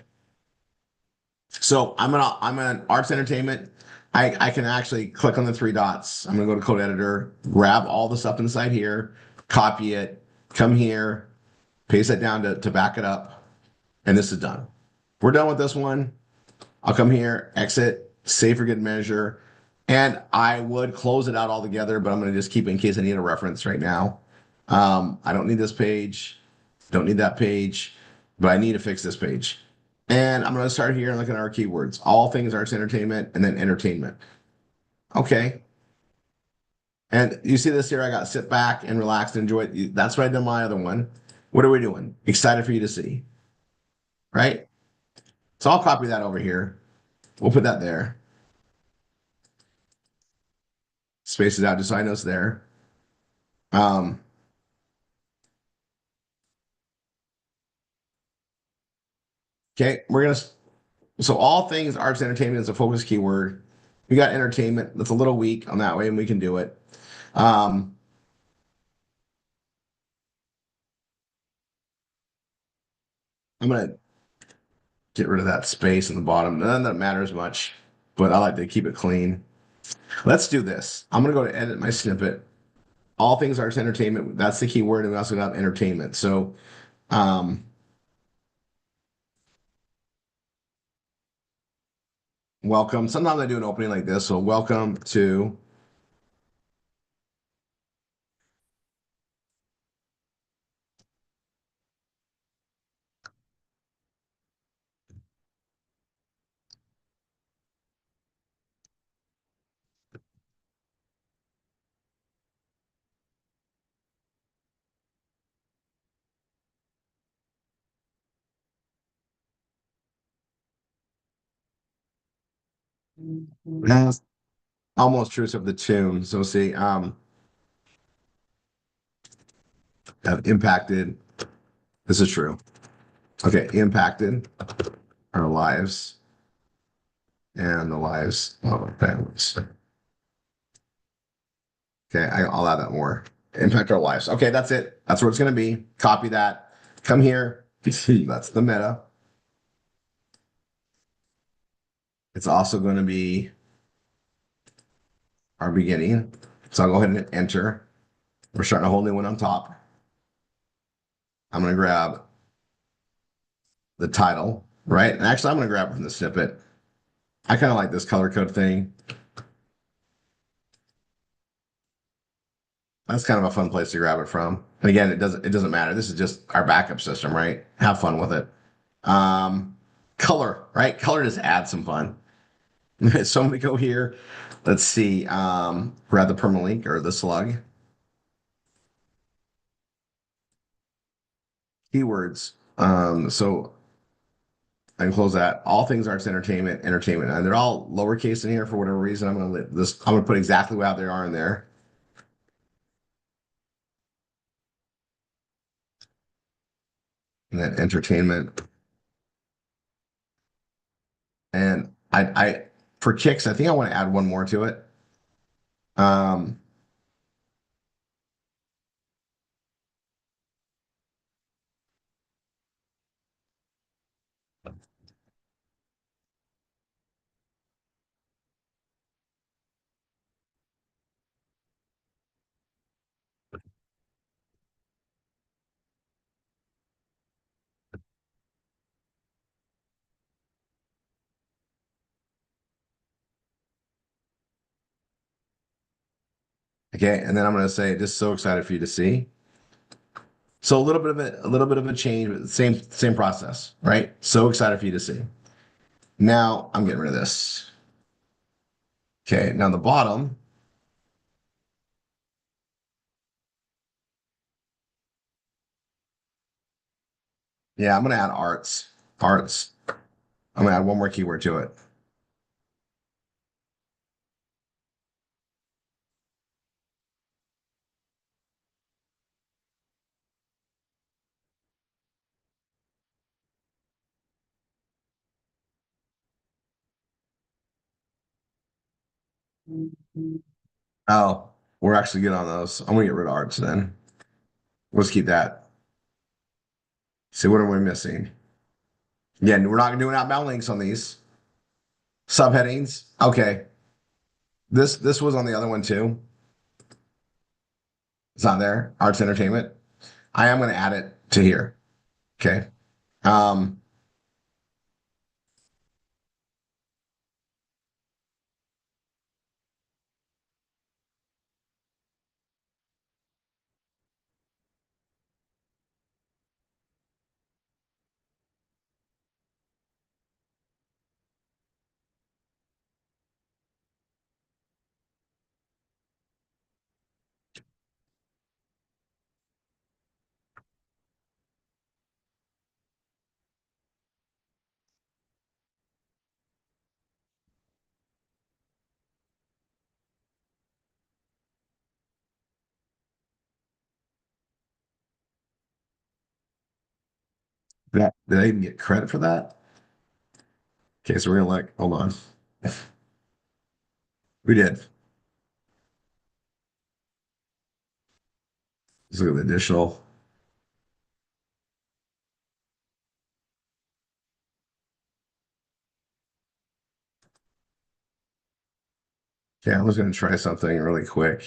So I'm an arts entertainment. I can actually click on the three dots. I'm gonna go to code editor, grab all the stuff inside here, copy it, come here, paste that down to back it up, and this is done. We're done with this one. I'll come here, exit, save for good measure, and I would close it out altogether, but I'm gonna just keep it in case I need a reference right now. I don't need this page, don't need that page, but I need to fix this page. And I'm going to start here and look at our keywords. All things arts entertainment and then entertainment. Okay. And you see this here, I got sit back and relax and enjoy it. That's what I did my other one. What are we doing? Excited for you to see. Right? So I'll copy that over here. We'll put that there. Space it out just so I know it's there. Um, okay, so all things arts entertainment is a focus keyword. We got entertainment. That's a little weak on that way, and we can do it. Um, I'm gonna get rid of that space in the bottom. None of that matters much, but I like to keep it clean. Let's do this. I'm gonna go to edit my snippet. All things arts entertainment. That's the keyword, and we also got entertainment. So, um, welcome. Sometimes I do an opening like this. So, welcome to that's almost truth of the tune. So, see, have impacted. This is true. Okay, impacted our lives and the lives of our families. Okay, I'll add that more. Impact our lives. Okay, that's it. That's where it's going to be. Copy that. Come here. That's the meta. It's also going to be our beginning. So I'll go ahead and enter. We're starting a whole new one on top. I'm going to grab the title, right? And actually, I'm going to grab it from the snippet. I kind of like this color code thing. That's kind of a fun place to grab it from. And again, it doesn't matter. This is just our backup system, right? Have fun with it. Color, right? Color just adds some fun. So I'm gonna go here. Let's see. Grab the permalink or the slug. Keywords. So I can close that. All things arts entertainment, entertainment. And they're all lowercase in here for whatever reason. I'm gonna put exactly how they are in there. And then entertainment. And I for kicks, I think I want to add one more to it. Um, Okay, and then I'm gonna say just so excited for you to see. So a little bit of a change, but same process, right? So excited for you to see. Now I'm getting rid of this. Okay, now the bottom. Yeah, I'm gonna add arts. Arts. I'm gonna add one more keyword to it. Oh, we're actually good on those. I'm gonna get rid of arts then. Let's keep that. See, what are we missing? Again, we're not doing outbound links on these. Subheadings. Okay. This was on the other one too. It's not there. Arts entertainment. I am gonna add it to here. Okay. Um, that did I even get credit for that? Okay, so we're gonna like hold on. We did. Let's look at the additional. Yeah, I was gonna try something really quick.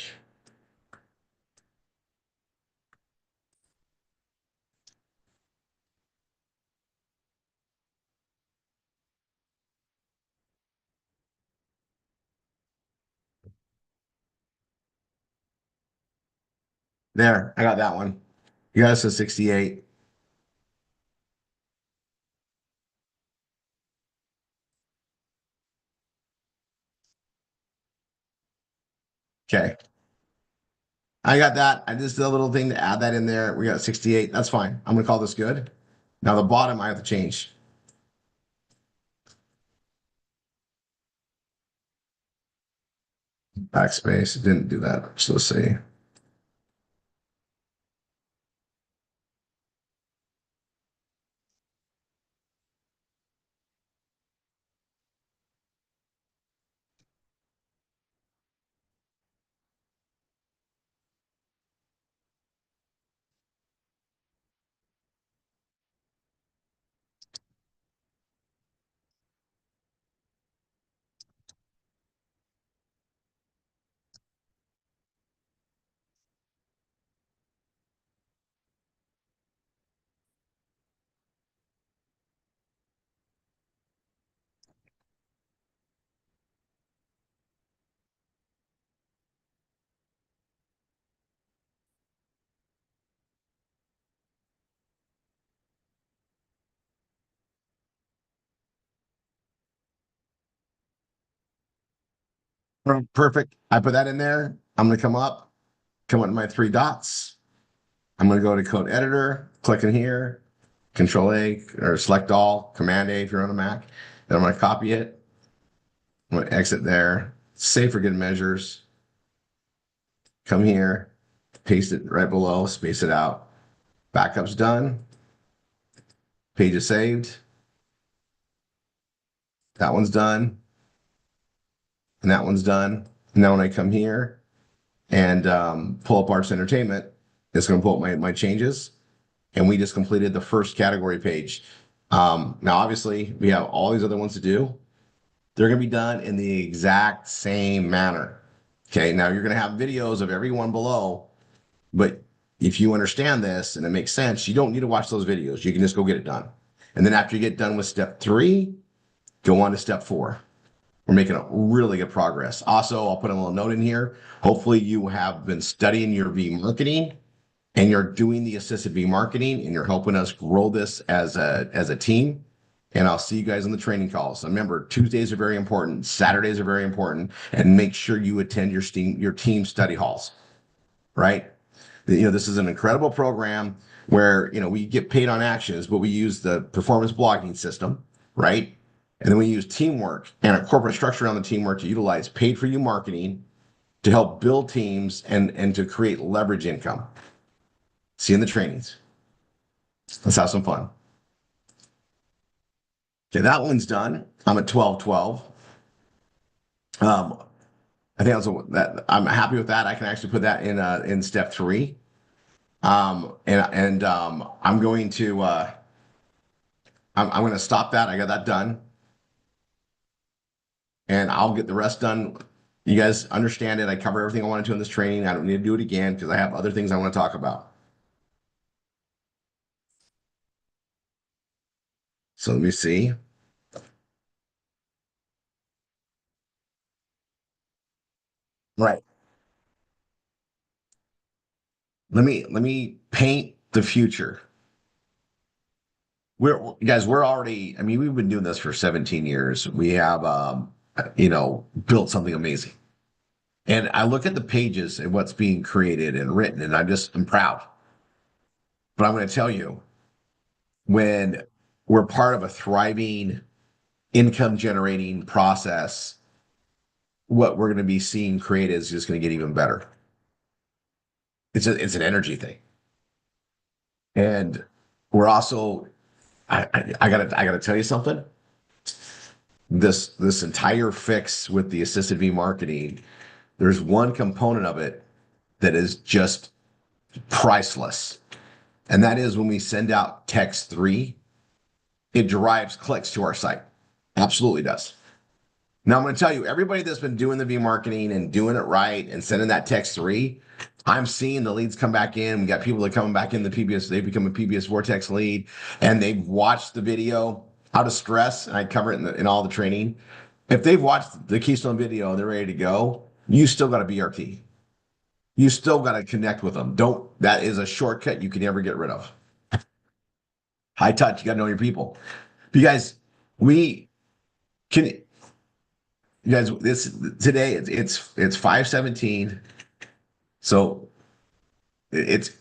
There, I got that one. You got us a 68. Okay. I got that. I just did a little thing to add that in there. We got 68. That's fine. I'm gonna call this good. Now the bottom I have to change. Backspace. It didn't do that. So let's see. Perfect. I put that in there. I'm gonna come up to my three dots. I'm gonna go to code editor, click in here, Control A or select all, Command A if you're on a Mac. Then I'm gonna copy it. I'm gonna exit there, save for good measures. Come here, paste it right below, space it out. Backup's done. Page is saved. That one's done. And that one's done. Now when I come here and pull up Arts Entertainment, it's going to pull up my changes. And we just completed the first category page. Now, obviously, we have all these other ones to do. They're going to be done in the exact same manner. Okay, now you're going to have videos of every one below, but if you understand this and it makes sense, you don't need to watch those videos. You can just go get it done. And then after you get done with step 3, go on to step 4. We're making a really good progress. Also, I'll put a little note in here. Hopefully, you have been studying your V marketing and you're doing the assisted V marketing and you're helping us grow this as a team. And I'll see you guys on the training calls. Remember, Tuesdays are very important, Saturdays are very important, and make sure you attend your team study halls, right? This is an incredible program where, we get paid on actions, but we use the performance blocking system, right? And then we use teamwork and a corporate structure around the teamwork to utilize paid for you marketing to help build teams and to create leverage income. See you in the trainings. Let's have some fun. Okay, that one's done. I'm at 12:12. I think that I'm happy with that. I can actually put that in step 3. I'm going to I'm going to stop that. I got that done, and I'll get the rest done. You guys understand it. I cover everything I wanted to in this training. I don't need to do it again because I have other things I want to talk about. So let me see. Right. Let me paint the future. We're already, I mean, we've been doing this for 17 years. We have built something amazing. And I look at the pages and what's being created and written, and I'm proud. But I'm going to tell you, when we're part of a thriving income generating process, what we're going to be seeing created is just going to get even better. It's an energy thing. And we're also, I gotta tell you something. This entire fix with the assisted V marketing, there's one component of it that is just priceless. And that is when we send out text 3, it drives clicks to our site. Absolutely does. Now I'm going to tell you, everybody that's been doing the V marketing and doing it right and sending that text 3, I'm seeing the leads come back in. We got people that are coming back in the PBS. They become a PBS Vortex lead, and they've watched the video How to Stress, and I cover it in all the training. If they've watched the Keystone video and they're ready to go, you still got a BRT. You still got to connect with them. That is a shortcut you can never get rid of. High touch. You got to know your people. You guys, we can. You guys, this today it's 5:17. So it's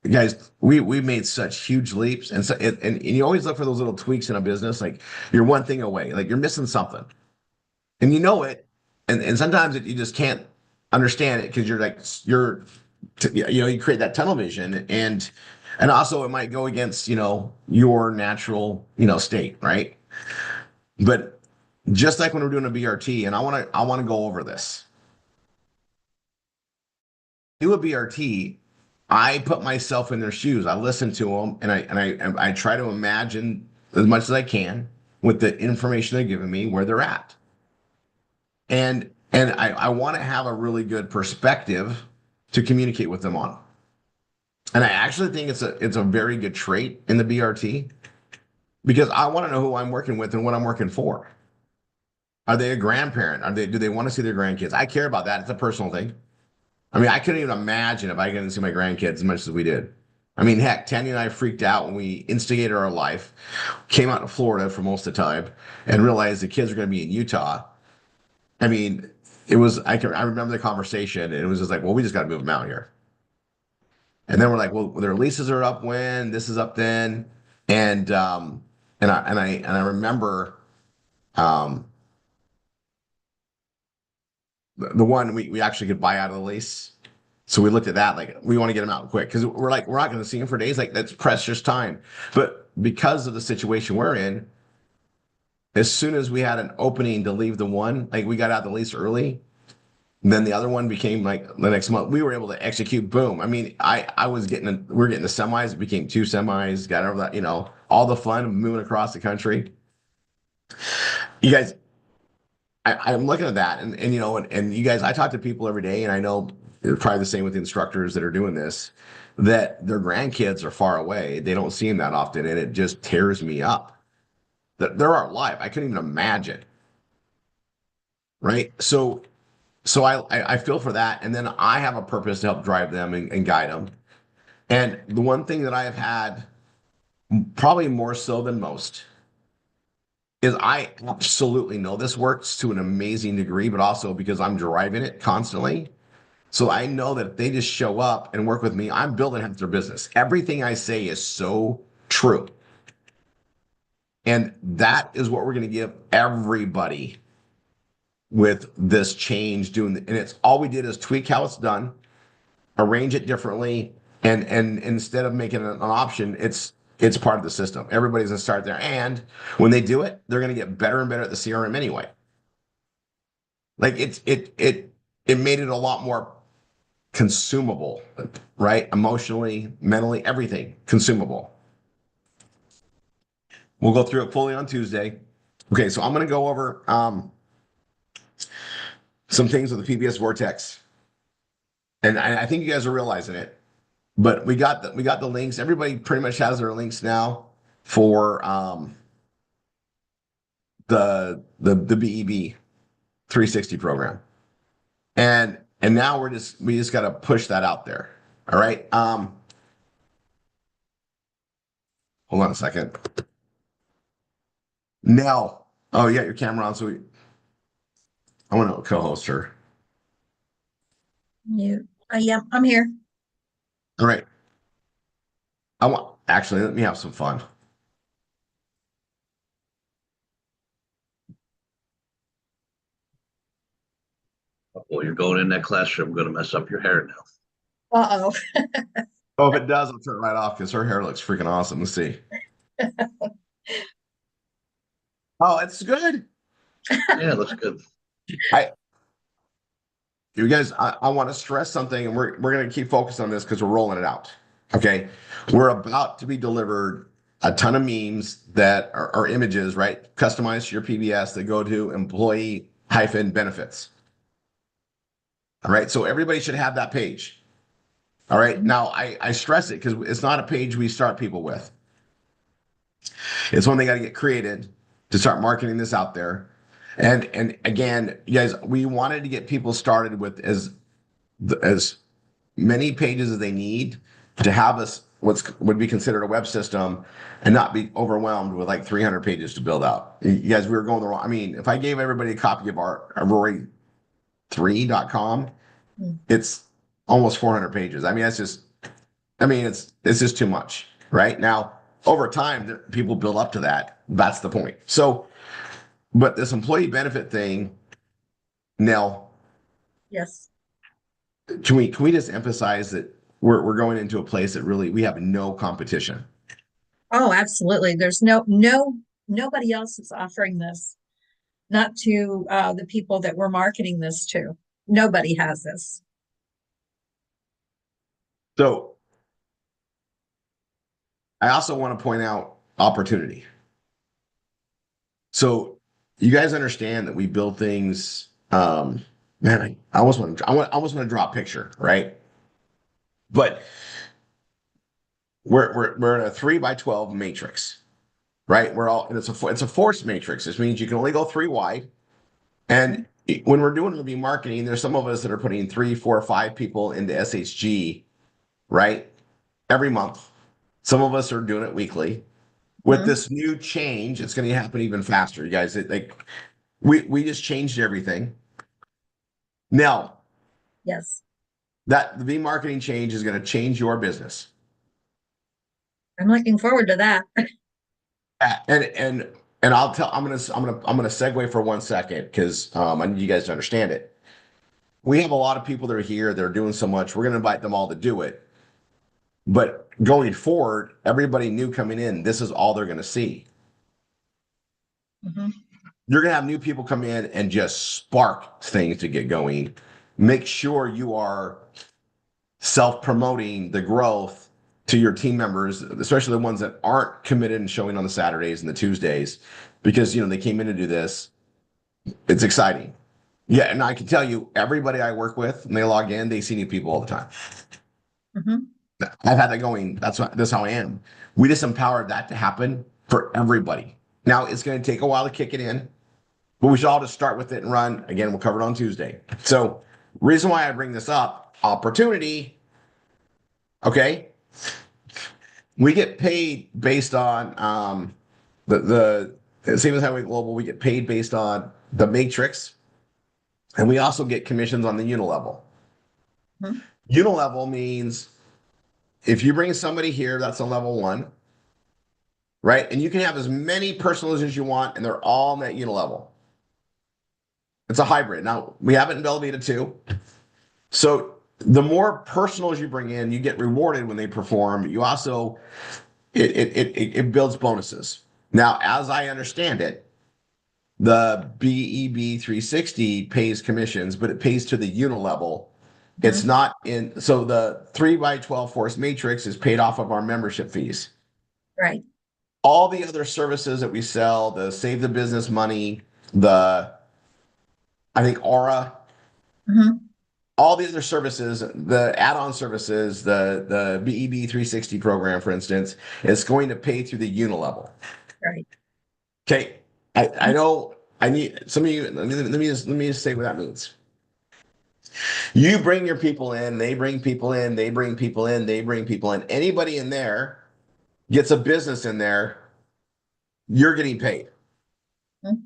guys, we made such huge leaps, and you always look for those little tweaks in a business. Like you're one thing away, like you're missing something, and you know it, and sometimes you just can't understand it because you create that tunnel vision, and also it might go against your natural state, right? But just like when we're doing a BRT, and I want to go over this. Do a BRT, I put myself in their shoes. I listen to them, and I try to imagine as much as I can with the information they're giving me where they're at, and I want to have a really good perspective to communicate with them on. And I actually think it's a very good trait in the BRT because I want to know who I'm working with and what I'm working for. Are they a grandparent? Do they want to see their grandkids? I care about that. It's a personal thing. I mean, I couldn't even imagine if I couldn't see my grandkids as much as we did. I mean, heck, Tanya and I freaked out when we instigated our life, came out to Florida for most of the time, and realized the kids were going to be in Utah. I mean, I remember the conversation, and it was just like, well, we just got to move them out here. And then we're like, well, their leases are up when, this is up then. And I remember um, the one we actually could buy out of the lease. So we looked at that, like we want to get them out quick because we're like, we're not going to see them for days. Like that's precious time. But because of the situation we're in, as soon as we had an opening to leave the one, like we got out the lease early, then the other one became like the next month. We were able to execute. Boom. I mean, we're getting the semis. It became 2 semis. Got over that. All the fun of moving across the country. You guys, I'm looking at that, and you guys, I talk to people every day, and I know it's probably the same with the instructors that are doing this, that their grandkids are far away. They don't see them that often, and it just tears me up. That they're our life. I couldn't even imagine. right? So I feel for that, and then I have a purpose to help drive them and guide them. And the one thing that I have had, probably more so than most, is I absolutely know this works to an amazing degree, but also because I'm driving it constantly. So I know that if they just show up and work with me, I'm building half their business. Everything I say is so true. And that is what we're going to give everybody with this change doing, and it's all we did is tweak how it's done, arrange it differently, and instead of making it an option, it's part of the system. Everybody's gonna start there, and when they do it, they're gonna get better and better at the CRM anyway. Like it made it a lot more consumable, right? Emotionally, mentally, everything consumable. We'll go through it fully on Tuesday. Okay, so I'm gonna go over some things with the PBS Vortex, and I think you guys are realizing it. But we got the links. Everybody pretty much has their links now for the BEB 360 program. And now we just got to push that out there. All right. Hold on a second. Nell. Oh, you got your camera on, I want to co-host her. You, yeah, I'm here. All right. Actually, let me have some fun. Well, you're going in that classroom, going to mess up your hair now. Uh-oh. Oh, if it does, I'll turn it right off because her hair looks freaking awesome. Let's see. Oh, it's good. Yeah, it looks good. You guys, I want to stress something, and we're going to keep focused on this because we're rolling it out. Okay. We're about to be delivered a ton of memes that are images, right? Customized to your PBS that go to employee hyphen benefits. All right. So everybody should have that page. All right. Now I stress it because it's not a page we start people with. It's one they got to get created to start marketing this out there. And again, you guys, we wanted to get people started with as many pages as they need to have us would be considered a web system and not be overwhelmed with like 300 pages to build out. You guys, we were going the wrong. I mean, if I gave everybody a copy of our Rory3.com, it's almost 400 pages. I mean, it's just too much, right? Now, over time, people build up to that. That's the point. So, but this employee benefit thing, Nell, Yes. can we just emphasize that we're going into a place that really we have no competition. Oh, absolutely. There's nobody else is offering this, not to the people that we're marketing this to. Nobody has this. So I also want to point out opportunity. So you guys understand that we build things. Man, I almost want to draw a picture, right? But we're in a 3x12 matrix, right? And it's a forced matrix. This means you can only go 3 wide. And when we're doing review marketing, there's some of us that are putting 3, 4, 5 people into SHG, right? Every month. Some of us are doing it weekly. With this new change, it's going to happen even faster, you guys. We just changed everything. Now, Yes. that the V marketing change is going to change your business. I'm looking forward to that. And I'm gonna segue for 1 second because I need you guys to understand it. We have a lot of people that are here, they're doing so much. We're gonna invite them all to do it. But going forward, everybody new coming in, this is all they're gonna see. Mhm. You're gonna have new people come in and just spark things to get going. Make sure you are self-promoting the growth to your team members, especially the ones that aren't committed and showing on the Saturdays and the Tuesdays, because they came in to do this. It's exciting. Yeah, and I can tell you, everybody I work with, when they log in, they see new people all the time. Mhm. I've had that going. That's how I am. We just empowered that to happen for everybody. Now it's going to take a while to kick it in, but we should all just start with it and run. Again, we'll cover it on Tuesday. So, reason why I bring this up, opportunity. Okay, we get paid based on the same as Highway Global. We get paid based on the matrix, and we also get commissions on the unilevel. Mhm. Unilevel means if you bring somebody here, that's a level one, right? And you can have as many personals as you want, and they're all in that unilevel. It's a hybrid. Now we have it in Velveeta too. So the more personals you bring in, you get rewarded when they perform. You also it builds bonuses. Now, as I understand it, the BEB 360 pays commissions, but it pays to the unilevel. It's not in, so the 3x12 force matrix is paid off of our membership fees. Right. All the other services that we sell, the save the business money, the, I think Aura, Mhm. all the other services, the add-on services, the BEB 360 program, for instance, is going to pay through the unilevel. Right. Okay. I know I need some of you, let me just say what that means. You bring your people in, they bring people in, they bring people in, they bring people in. Anybody in there gets a business in there, you're getting paid. Mhm.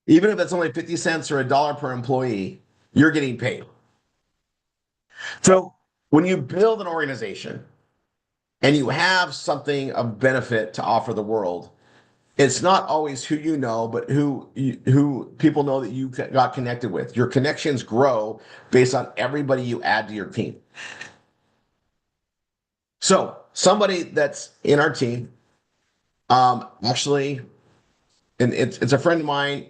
Even if it's only 50 cents or $1 per employee, you're getting paid. So when you build an organization and you have something of benefit to offer the world, it's not always who you know, but who people know that you got connected with. Your connections grow based on everybody you add to your team. So somebody that's in our team, actually, and it's a friend of mine.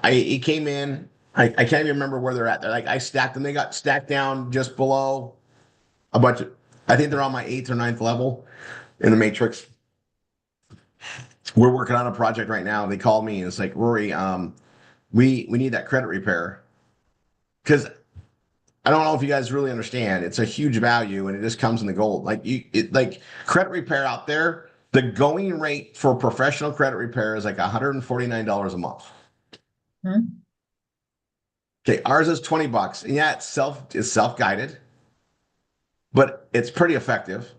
He came in. I can't even remember where they're at. They're like I stacked them. They got stacked down just below a bunch of. I think they're on my 8th or 9th level in the matrix. We're working on a project right now. They called me and it's like, Rory, we need that credit repair because I don't know if you guys really understand. It's a huge value and it just comes in the gold. Like credit repair out there. The going rate for professional credit repair is like $149 a month. Mhm. Okay, ours is $20, and yeah, it's self-guided, but it's pretty effective.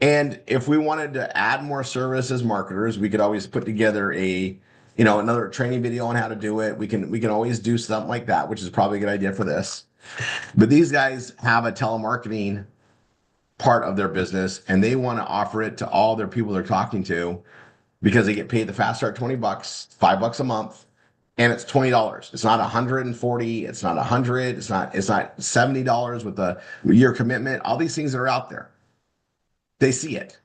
And if we wanted to add more service as marketers, we could always put together another training video on how to do it. We can always do something like that, which is probably a good idea for this. But these guys have a telemarketing part of their business, and they want to offer it to all their people they're talking to because they get paid the fast start $20, $5 a month, and it's $20. It's not 140. It's not 100. It's not $70 with the year commitment. All these things that are out there, they see it,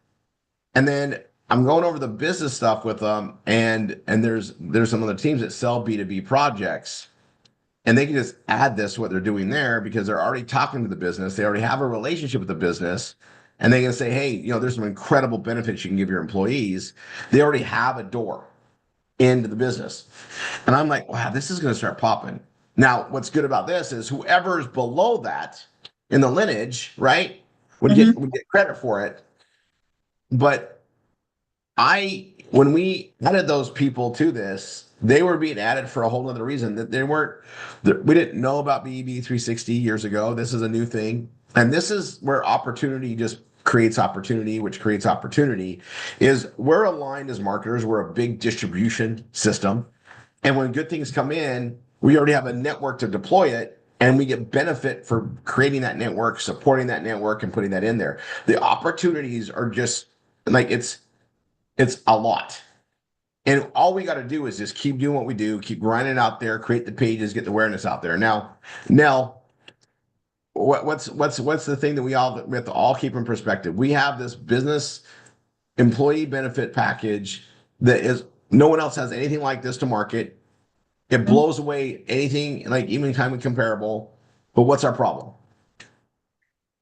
and then I'm going over the business stuff with them, and there's some other teams that sell B2B projects, and they can just add this to what they're doing there because they're already talking to the business. They already have a relationship with the business. And they can say, hey, there's some incredible benefits you can give your employees. They already have a door into the business. And I'm like, wow, this is going to start popping. Now, what's good about this is whoever's below that in the lineage, right, would get credit for it. But when we added those people to this, they were being added for a whole other reason that we didn't know about BEB 360 years ago. This is a new thing. And this is where opportunity just creates opportunity, which creates opportunity is we're aligned as marketers. We're a big distribution system. And when good things come in, we already have a network to deploy it. And we get benefit for creating that network, supporting that network, and putting that in there. The opportunities are just like it's a lot. And all we got to do is just keep doing what we do, keep grinding out there, create the pages, get the awareness out there. Now, Nell, what's the thing that we have to all keep in perspective? We have this business employee benefit package that is no one else has anything like this to market. It Mhm. blows away anything like even time comparable. But what's our problem?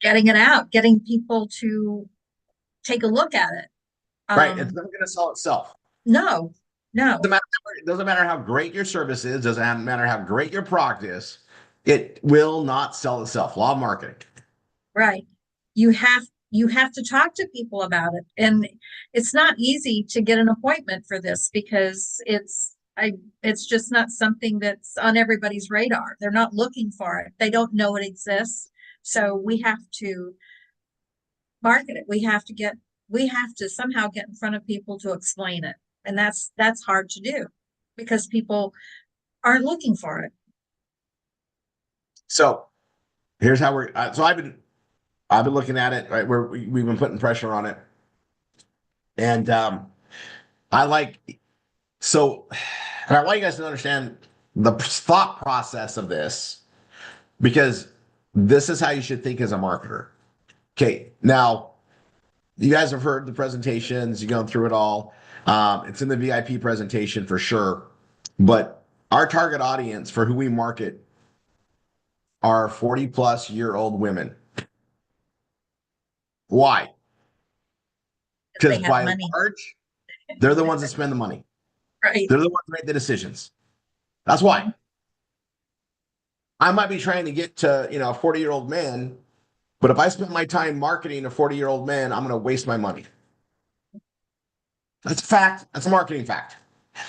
Getting it out, getting people to take a look at it. Right? It's not going to sell itself. No, no, Doesn't matter how great your service is, doesn't matter how great your product is, it will not sell itself. Law of marketing. right. You have to talk to people about it. And it's not easy to get an appointment for this because It's just not something that's on everybody's radar. They're not looking for it. They don't know it exists. So we have to market it. We have to somehow get in front of people to explain it. And that's hard to do because people aren't looking for it. So here's how so I've been looking at it, right? We've been putting pressure on it. And I like so and I want you guys to understand the thought process of this because this is how you should think as a marketer. Okay, now you guys have heard the presentations, you've gone through it all. It's in the VIP presentation for sure. But our target audience for who we market are 40-plus-year-old women. Why? They Because have by and money, large, they're the ones that spend the money. right? They're the ones that make the decisions. That's why. I might be trying to get to, a 40-year-old man, but if I spend my time marketing a 40-year-old man, I'm going to waste my money. That's a fact. That's a marketing fact.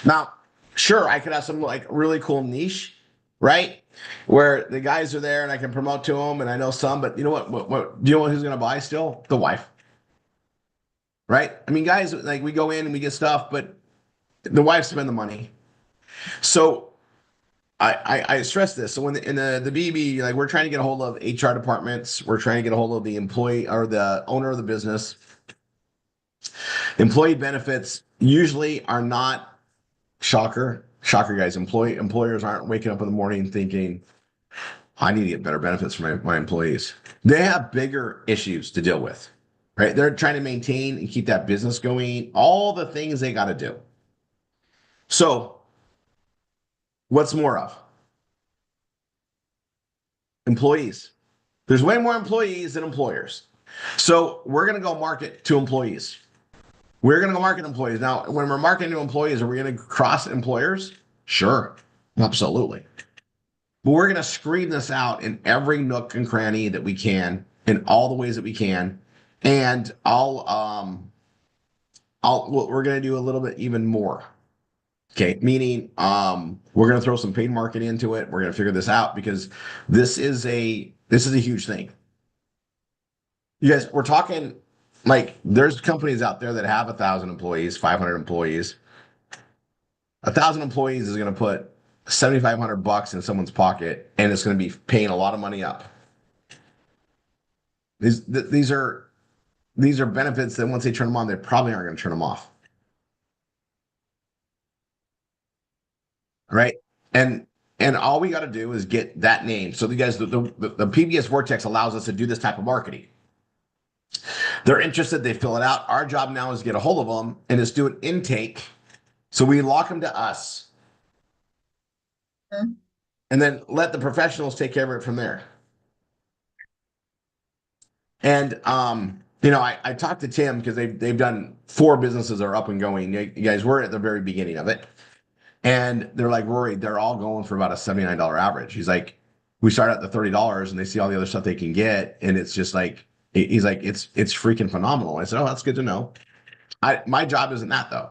Now, sure, I could have some like really cool niche, right? Where the guys are there and I can promote to them and I know some, but you know what do you know who's going to buy still? The wife. Right? I mean, guys, like we go in and we get stuff, but the wives spend the money. So I stress this. So when in the BB, like we're trying to get a hold of HR departments, we're trying to get a hold of the employee or the owner of the business. Employee benefits usually are not shocker guys. Employers aren't waking up in the morning thinking, I need to get better benefits for my employees. They have bigger issues to deal with, right? They're trying to maintain and keep that business going, all the things they got to do. So what's more of? Employees. There's way more employees than employers. So we're going to go market to employees. We're going to go market employees. Now, when we're marketing to employees, are we going to cross employers? Sure. Absolutely. But we're going to screen this out in every nook and cranny that we can, in all the ways that we can. And we're going to do a little bit even more. Okay, meaning we're going to throw some paid marketing into it. We're going to figure this out because this is a huge thing. You guys, we're talking like there's companies out there that have 1,000 employees, 500 employees. 1,000 employees is going to put $7,500 in someone's pocket, and it's going to be paying a lot of money up. These are benefits that once they turn them on, they probably aren't going to turn them off. Right? And all we got to do is get that name. So you guys, the PBS Vortex allows us to do this type of marketing. They're interested, they fill it out. Our job now is get a hold of them and just do an intake. So we lock them to us. Mhm. And then let the professionals take care of it from there. And I talked to Tim because they've done 4 businesses that are up and going. You guys were at the very beginning of it. And they're like, Rory, they're all going for about a $79 average. He's like, we start at the $30 and they see all the other stuff they can get. And it's just like, he's like, it's freaking phenomenal. I said, oh, that's good to know. My job isn't that though.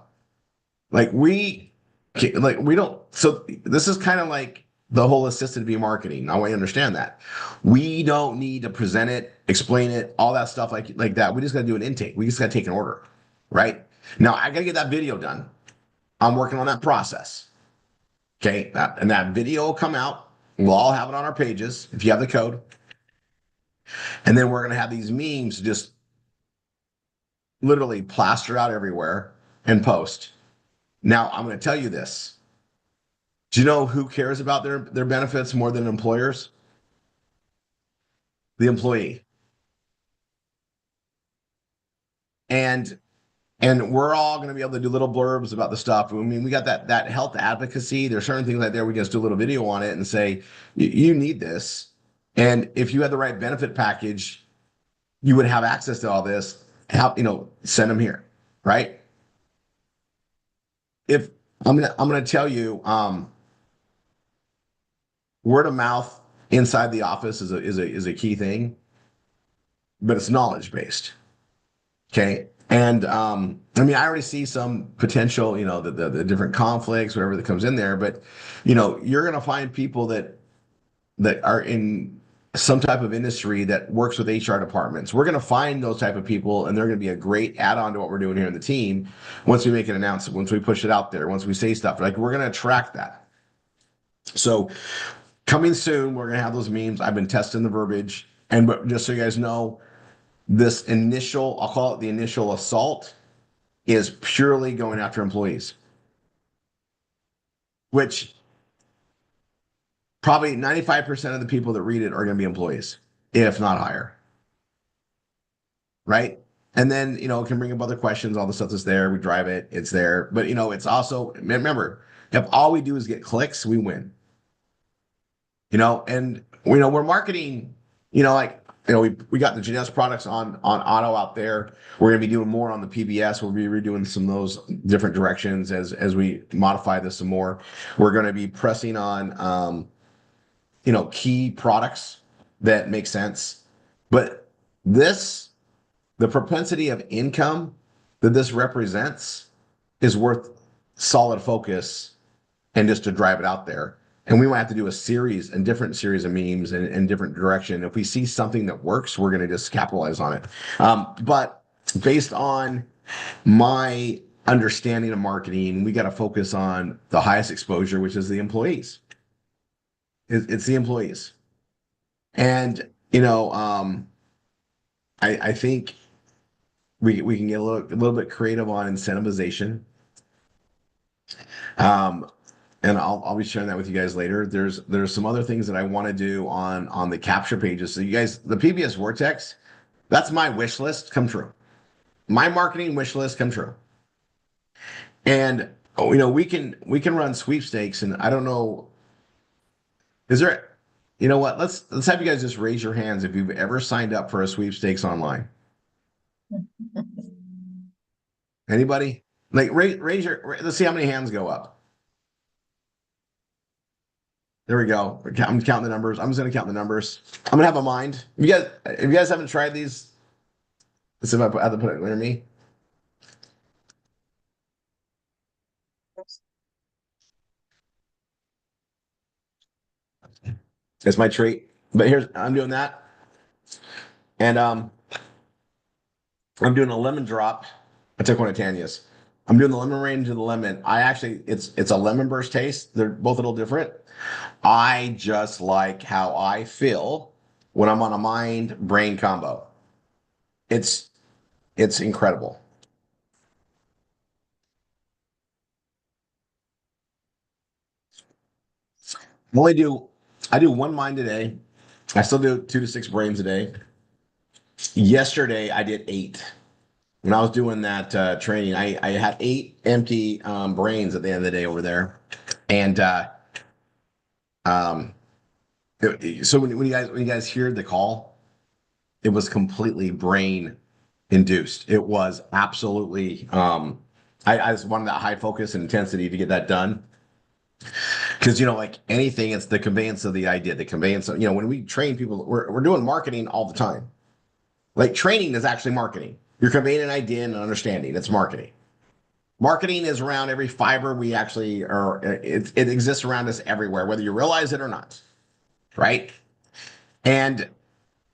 We don't, so this is kind of like the whole assisted via marketing. Now I understand that. We don't need to present it, explain it, all that stuff like that. We just got to do an intake. We just got to take an order, right? Now I got to get that video done. I'm working on that process. Okay. And that video will come out. We'll all have it on our pages if you have the code. And then we're going to have these memes just literally plaster out everywhere and post. Now, I'm going to tell you this. Do you know who cares about their benefits more than employers? The employee. And we're all going to be able to do little blurbs about the stuff. I mean, we got that health advocacy. There's certain things like there. We can just do a little video on it and say, you need this. And if you had the right benefit package, you would have access to all this. Send them here, right? If I'm gonna tell you, word of mouth inside the office is a key thing, but it's knowledge based. Okay. And I mean, I already see some potential, the different conflicts, whatever that comes in there. But you're going to find people that are in some type of industry that works with HR departments. We're going to find those type of people, and they're going to be a great add-on to what we're doing here in the team. Once we make an announcement, once we push it out there, once we say stuff, like we're going to attract that. So coming soon, we're going to have those memes. I've been testing the verbiage, but just so you guys know, this initial, I'll call it the initial assault, is purely going after employees, which probably 95% of the people that read it are going to be employees, if not higher. Right. And then, it can bring up other questions, all the stuff that's there. We drive it, it's there. But, it's also, remember, if all we do is get clicks, we win. And, we're marketing, we got the Genes products on auto out there. We're going to be doing more on the PBS. We'll be redoing some of those different directions as we modify this some more. We're going to be pressing on, key products that make sense. But the propensity of income that this represents is worth solid focus and just to drive it out there. And we might have to do a different series of memes in different direction. If we see something that works, we're going to just capitalize on it. But based on my understanding of marketing, we got to focus on the highest exposure, which is the employees. It's the employees. And, I think we can get a little bit creative on incentivization. And I'll be sharing that with you guys later. There's some other things that I want to do on the capture pages. So you guys, the PBS Vortex, that's my wish list come true. My marketing wish list come true. And we can run sweepstakes, and I don't know. Is there, what? Let's have you guys just raise your hands if you've ever signed up for a sweepstakes online. Anybody? Like raise your. Let's see how many hands go up. There we go. I'm counting the numbers. I'm just gonna count the numbers. I'm gonna have a mind. If you guys haven't tried these, let's see if I have to put it near me. It's my treat. But I'm doing that, and I'm doing a lemon drop. I took one of Tanya's. I'm doing the lemon range of the lemon. It's a lemon burst taste. They're both a little different. I just like how I feel when I'm on a mind brain combo. It's incredible. I do one mind a day. I still do 2 to 6 brains a day. Yesterday I did 8. When I was doing that training, I had 8 empty brains at the end of the day over there. And um, so when you guys hear the call, it was completely brain induced. It was absolutely I just wanted that high focus and intensity to get that done. Because like anything, it's the conveyance of the idea, the conveyance of, when we train people, we're doing marketing all the time. Like training is actually marketing. You're conveying an idea and an understanding. It's marketing. Marketing is around every fiber we actually are. It exists around us everywhere, whether you realize it or not. Right? And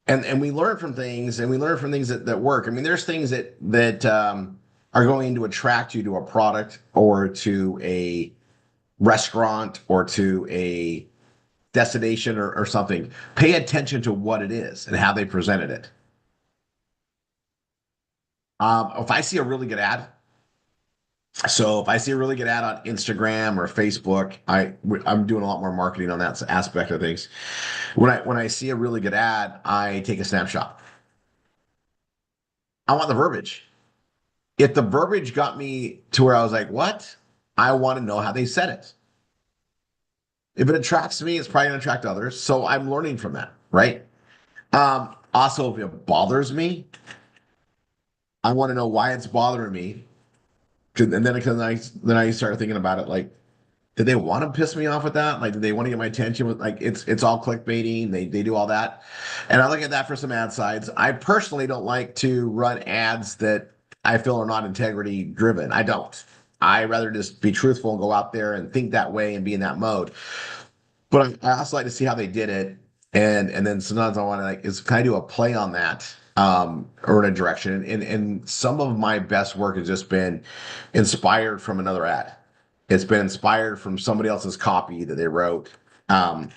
we learn from things, and we learn from things that work. I mean, there's things that are going to attract you to a product or to a restaurant or to a destination or something. Pay attention to what it is and how they presented it. If I see a really good ad, if I see a really good ad on Instagram or Facebook, I'm doing a lot more marketing on that aspect of things. When I see a really good ad, I take a snapshot. I want the verbiage. If the verbiage got me to where I was like, what? I want to know how they said it. If it attracts me, it's probably going to attract others. So I'm learning from that, right? Also, if it bothers me, I want to know why it's bothering me. And then I started thinking about it, like, did they want to piss me off with that? Like, did they want to get my attention with, like, it's all clickbaiting. They do all that. And I look at that for some ad sides. I personally don't like to run ads that I feel are not integrity driven. I don't. I rather just be truthful and go out there and think that way and be in that mode. But I also like to see how they did it, and then sometimes I want to like is can I do a play on that or in a direction? And some of my best work has just been inspired from another ad. It's been inspired from somebody else's copy that they wrote. Um,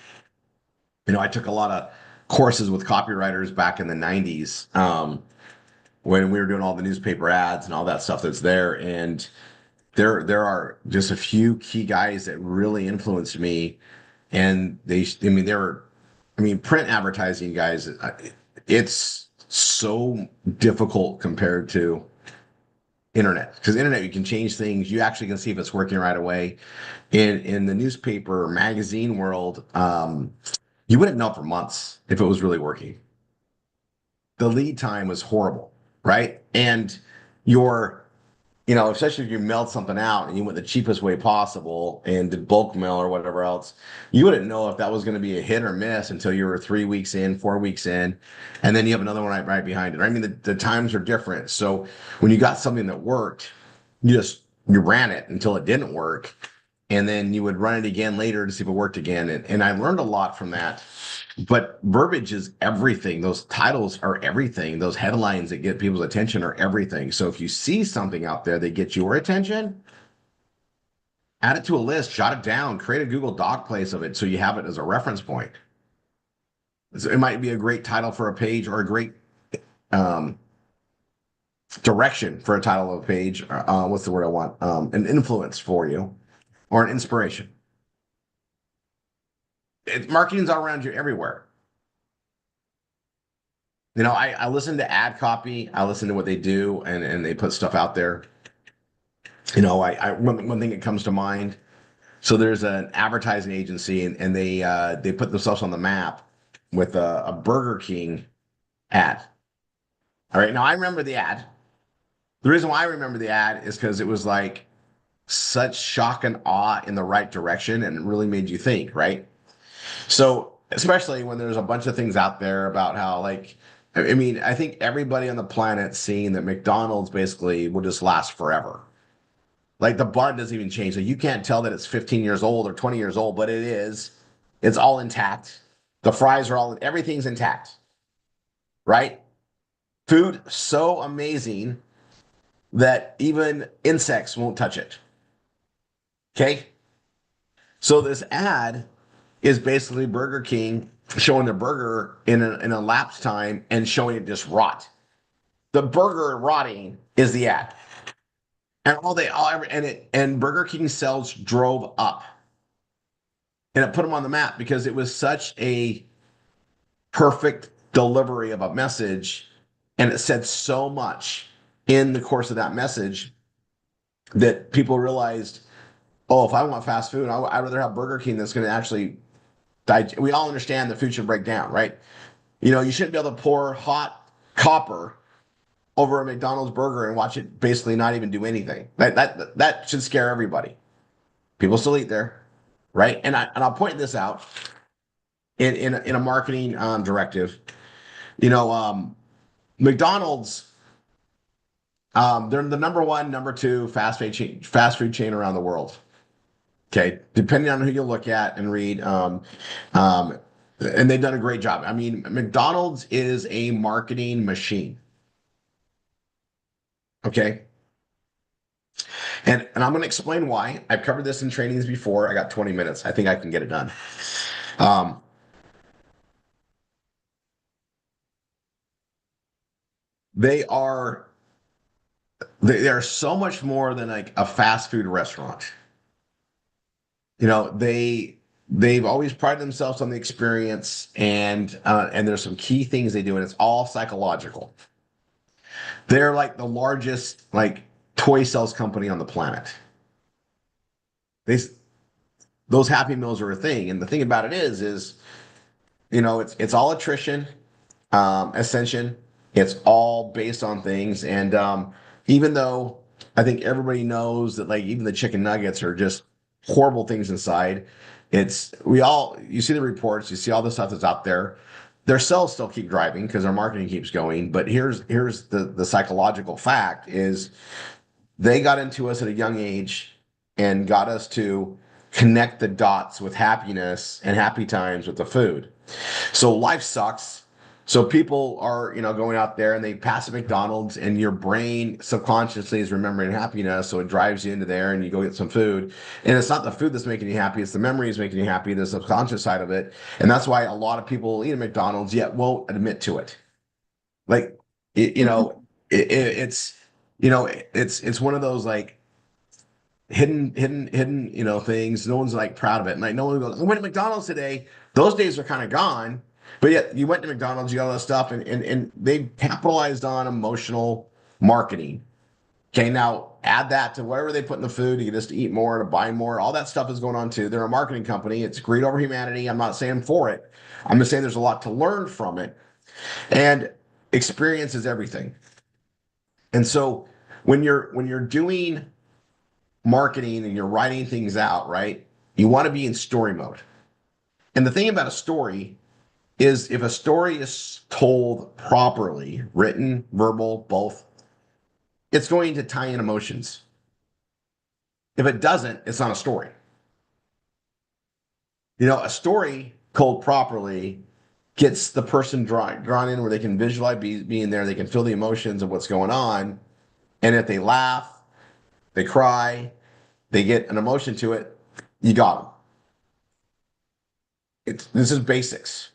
I took a lot of courses with copywriters back in the 90s when we were doing all the newspaper ads and all that stuff that's there. And there are just a few key guys that really influenced me. And print advertising guys, it's so difficult compared to internet because internet you can change things. You actually can see if it's working right away. In the newspaper magazine world, you wouldn't know for months if it was really working. The lead time was horrible, right? And your, especially if you mailed something out and you went the cheapest way possible and did bulk mail or whatever else, you wouldn't know if that was going to be a hit or miss until you were 3 weeks in, 4 weeks in, and then you have another one right behind it. I mean, the times are different. So when you got something that worked, you ran it until it didn't work, and then you would run it again later to see if it worked again. And I learned a lot from that. But verbiage is everything. Those titles are everything. Those headlines that get people's attention are everything. So if you see something out there that gets your attention, add it to a list, jot it down, create a Google Doc place of it so you have it as a reference point. So it might be a great title for a page or a great um, direction for a title of a page. What's the word I want? An influence for you or an inspiration. Marketing's all around you everywhere. I listen to ad copy. I listen to what they do, and they put stuff out there. One thing that comes to mind. So there's an advertising agency, and they put themselves on the map with a Burger King ad. All right, now I remember the ad. The reason why I remember the ad is because it was like such shock and awe in the right direction, and it really made you think, right? So, especially when there's a bunch of things out there about how, like, I think everybody on the planet seeing that McDonald's basically will just last forever. Like the bun doesn't even change. So you can't tell that it's 15 years old or 20 years old, but it is. It's all intact. The fries are everything's intact, right? Food so amazing that even insects won't touch it. Okay. So this ad is basically Burger King showing the burger in a lapse time and showing it just rot. The burger rotting is the ad. And Burger King sales drove up. And it put them on the map because it was such a perfect delivery of a message, and it said so much in the course of that message that people realized, oh, if I want fast food, I'd rather have Burger King that's going to actually we all understand the food should break down, right? You shouldn't be able to pour hot copper over a McDonald's burger and watch it basically not even do anything. That should scare everybody. People still eat there, right? And I'll point this out in a marketing directive. McDonald's, they're the number one, number two fast food chain around the world. Okay, depending on who you look at and read, and they've done a great job. I mean, McDonald's is a marketing machine. Okay, and I'm going to explain why. I've covered this in trainings before. I got 20 minutes. I think I can get it done. Um, they are they are so much more than like a fast food restaurant. They've always prided themselves on the experience, and there's some key things they do, and it's all psychological. They're like the largest like toy sales company on the planet. They those Happy Meals are a thing, and the thing about it is it's all attrition, ascension. It's all based on things, and even though I think everybody knows that like even the chicken nuggets are just horrible things inside. You see the reports, you see all the stuff that's out there. their sales still keep driving because their marketing keeps going. But here's the psychological fact is they got into us at a young age and got us to connect the dots with happiness and happy times with the food. So life sucks. So people are, going out there and they pass a McDonald's and your brain subconsciously is remembering happiness. So it drives you into there and you go get some food. And it's not the food that's making you happy. It's the memories making you happy, the subconscious side of it. And that's why a lot of people eat at McDonald's yet won't admit to it. Like, it, you know, it's, it's one of those like hidden, things. No one's like proud of it. And like no one goes, I went to McDonald's today. Those days are kind of gone. But yet you went to McDonald's, you got all that stuff, and they capitalized on emotional marketing. Okay, now add that to whatever they put in the food, you can just eat more, to buy more. All that stuff is going on too. They're a marketing company. It's greed over humanity. I'm not saying for it. I'm just saying there's a lot to learn from it. And experience is everything. And so when you're doing marketing and you're writing things out, right? You want to be in story mode. And the thing about a story is if a story is told properly, written, verbal, both, it's going to tie in emotions. If it doesn't, it's not a story. A story told properly gets the person drawn in where they can visualize being there, they can feel the emotions of what's going on. And if they laugh, they cry, they get an emotion to it, you got them. This is basics.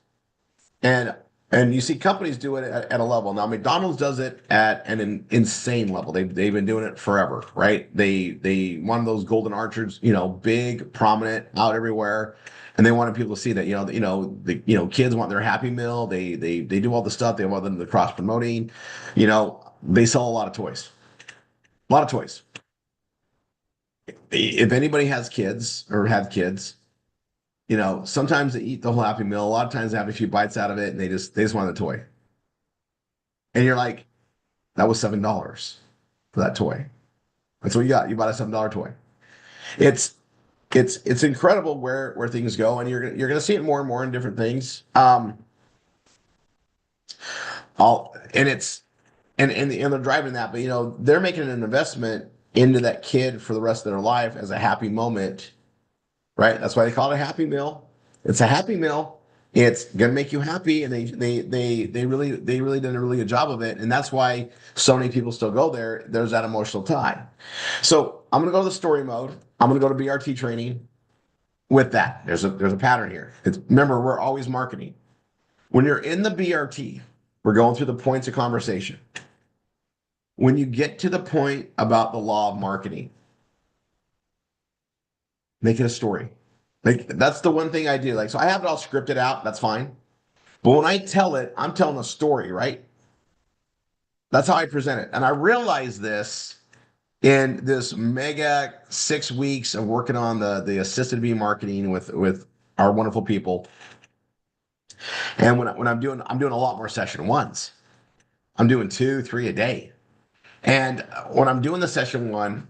And you see companies do it at a level. Now McDonald's does it at an insane level. They've been doing it forever, right? They one of those golden arches, big, prominent, out everywhere, and they wanted people to see that. The kids want their Happy Meal. They do all the stuff. They want them to cross promoting. They sell a lot of toys, a lot of toys. If anybody has kids or have kids, sometimes they eat the whole Happy Meal. A lot of times they have a few bites out of it and they just want the toy. And you're like, that was $7 for that toy. That's what you got. You bought a $7 toy. It's it's incredible where things go, and you're gonna see it more and more in different things. All and it's and they're driving that, but they're making an investment into that kid for the rest of their life as a happy moment, right? That's why they call it a Happy Meal. It's a Happy Meal. It's gonna make you happy, and they really did a really good job of it, and that's why so many people still go there. There's that emotional tie. So I'm gonna go to the story mode. I'm gonna go to BRT training with that. There's a pattern here. Remember, we're always marketing. When you're in the BRT, we're going through the points of conversation. When you get to the point about the law of marketing, make it a story. Like that's the one thing I do. Like, so I have it all scripted out. That's fine. But when I tell it, I'm telling a story, right? That's how I present it. And I realized this in this mega 6 weeks of working on the assisted B marketing with our wonderful people. And when I'm doing a lot more session ones. I'm doing 2, 3 a day. And when I'm doing the session one,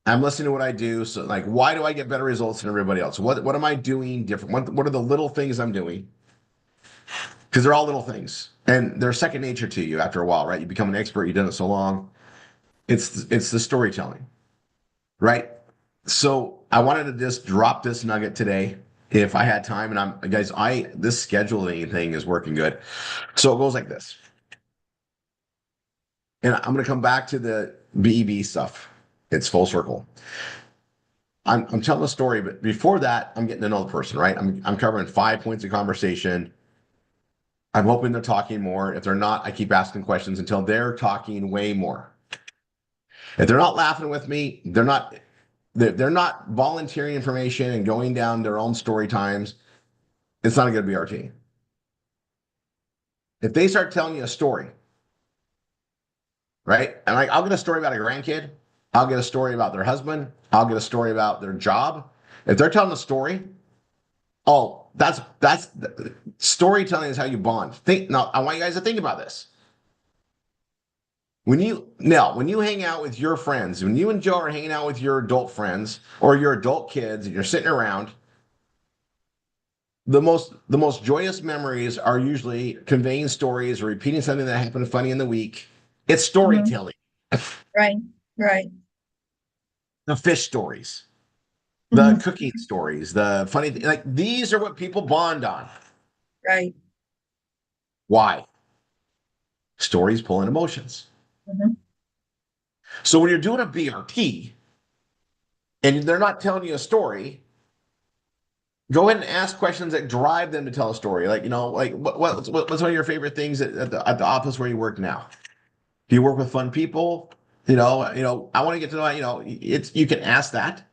I'm listening to what I do. So like, why do I get better results than everybody else? What am I doing different? What are the little things I'm doing? Because they're all little things, and they're second nature to you after a while, right? You become an expert. You've done it so long. It's the storytelling, right? So I wanted to just drop this nugget today if I had time. And this scheduling thing is working good. So it goes like this. And I'm going to come back to the BEB stuff. It's full circle. I'm telling a story, but before that, I'm getting to know the person, right? I'm covering 5 points of conversation. I'm hoping they're talking more. If they're not, I keep asking questions until they're talking way more. If they're not laughing with me, they're not volunteering information and going down their own story times. It's not a good BRT. If they start telling you a story, right? And I'll get a story about a grandkid. I'll get a story about their husband. I'll get a story about their job. If they're telling a story, oh, that's storytelling is how you bond. Now, I want you guys to think about this. When you hang out with your friends, when you and Joe are hanging out with your adult friends or your adult kids, and you're sitting around, the most joyous memories are usually conveying stories or repeating something that happened funny in the week. It's storytelling. Right, right. The fish stories, the Mhm. cooking stories, the funny, like these are what people bond on. Right. Why? Stories pull in emotions. Mhm. So when you're doing a BRT and they're not telling you a story, go ahead and ask questions that drive them to tell a story. Like, like what's one of your favorite things at the office where you work now? Do you work with fun people? I want to get to know, it's, you can ask that.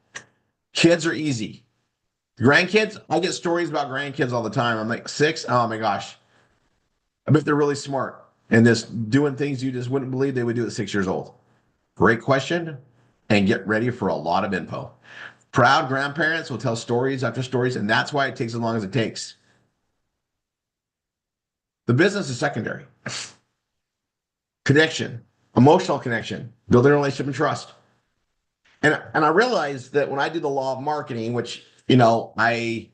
Kids are easy. Grandkids, I get stories about grandkids all the time. I'm like, 6? Oh my gosh. I bet they're really smart and just doing things you just wouldn't believe they would do at 6 years old. Great question. And get ready for a lot of info. Proud grandparents will tell stories after stories, and that's why it takes as long as it takes. The business is secondary. Connection, emotional connection, building a relationship and trust. And I realized that when I do the law of marketing, which again,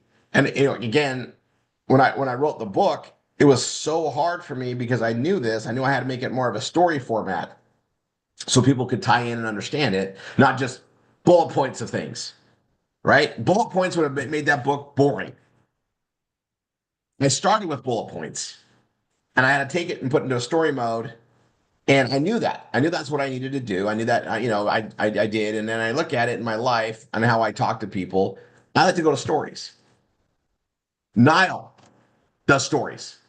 when I wrote the book, it was so hard for me because I knew this. I knew I had to make it more of a story format so people could tie in and understand it, not just bullet points of things. Right? Bullet points would have made that book boring. I started with bullet points, and I had to take it and put it into a story mode. And I knew that. I knew that's what I needed to do. I knew that, I did. And then I look at it in my life and how I talk to people. I like to go to stories. Niall does stories.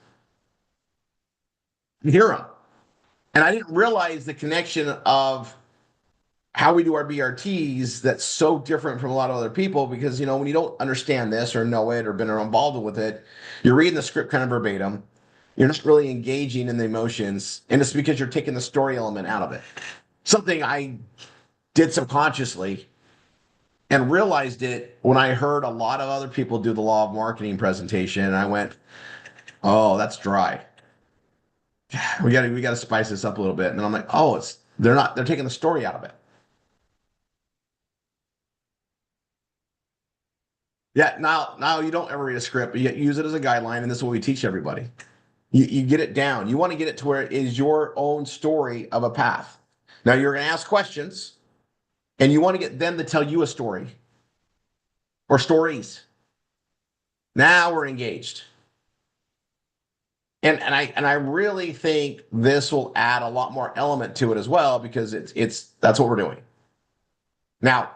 You hear them. And I didn't realize the connection of how we do our BRTs that's so different from a lot of other people because, when you don't understand this or know it or been involved with it, you're reading the script kind of verbatim. You're not really engaging in the emotions. And it's because you're taking the story element out of it. Something I did subconsciously and realized it when I heard a lot of other people do the law of marketing presentation. And I went, oh, that's dry. We gotta spice this up a little bit. And then I'm like, oh, they're taking the story out of it. Yeah, now you don't ever read a script, but you use it as a guideline, and this is what we teach everybody. You get it down. You want to get it to where it is your own story of a path. Now you're going to ask questions, and you want to get them to tell you a story or stories. Now we're engaged. And I really think this will add a lot more element to it as well because it's that's what we're doing. Now,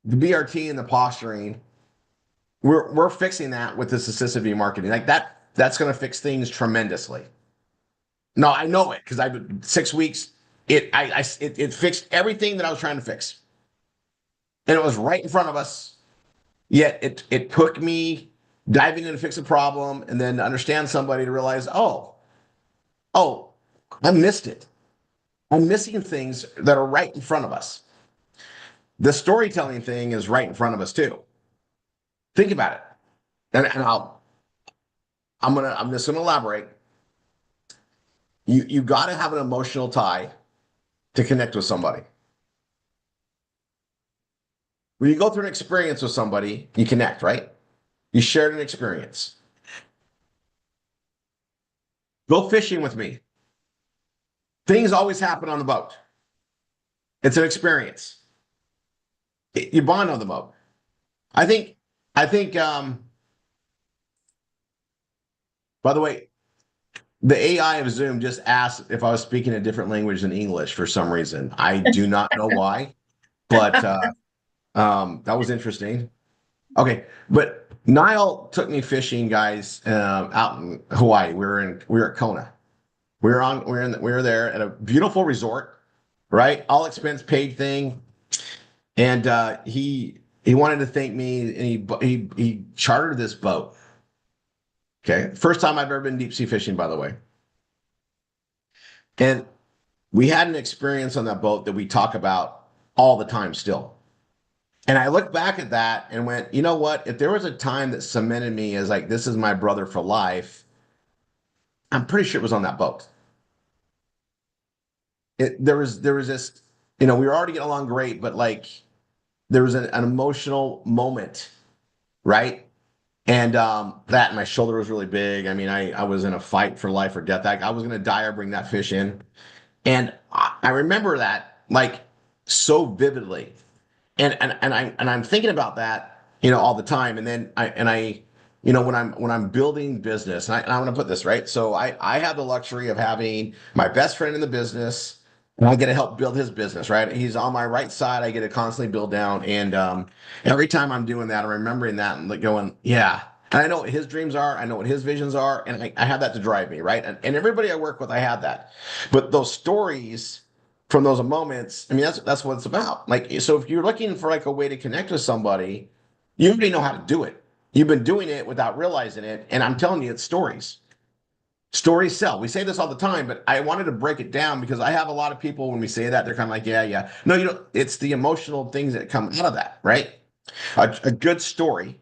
the BRT and the posturing, we're fixing that with this assistive marketing. Like that's going to fix things tremendously. No, I know it because I've 6 weeks. It fixed everything that I was trying to fix, and it was right in front of us. Yet it took me diving in to fix a problem and then to understand somebody to realize, oh, I missed it. I'm missing things that are right in front of us. The storytelling thing is right in front of us too. Think about it, and I'm just gonna elaborate. You got to have an emotional tie to connect with somebody. When you go through an experience with somebody, you connect, right? You shared an experience. Go fishing with me. Things always happen on the boat. It's an experience. You bond on the boat. I think, I think, by the way, the AI of Zoom just asked if I was speaking a different language than English for some reason. I do not know why, but that was interesting. Okay, but Niall took me fishing, guys, out in Hawaii. We were at Kona. We were there at a beautiful resort, right? All expense paid thing. And he wanted to thank me, and he chartered this boat. Okay, first time I've ever been deep sea fishing, by the way. And we had an experience on that boat that we talk about all the time still. And I look back at that and went, you know what? If there was a time that cemented me as like this is my brother for life, I'm pretty sure it was on that boat. There was this, we were already getting along great, but like there was an emotional moment right? And that my shoulder was really big. I mean, I was in a fight for life or death. I was gonna die or bring that fish in. And I remember that like so vividly. And I'm thinking about that, all the time. And then when I'm building business, and I want to put this right. So I have the luxury of having my best friend in the business, and I get to help build his business, right? He's on my right side. I get to constantly build down. And every time I'm doing that, I'm remembering that and like going, yeah. And I know what his dreams are. I know what his visions are. And I have that to drive me, right? And everybody I work with, I have that. But those stories from those moments, I mean, that's what it's about. Like, so if you're looking for like a way to connect with somebody, you already know how to do it. You've been doing it without realizing it. And I'm telling you, it's stories. Stories sell. We say this all the time, but I wanted to break it down because I have a lot of people when we say that, they're kind of like, yeah, yeah. No, it's the emotional things that come out of that, right? A good story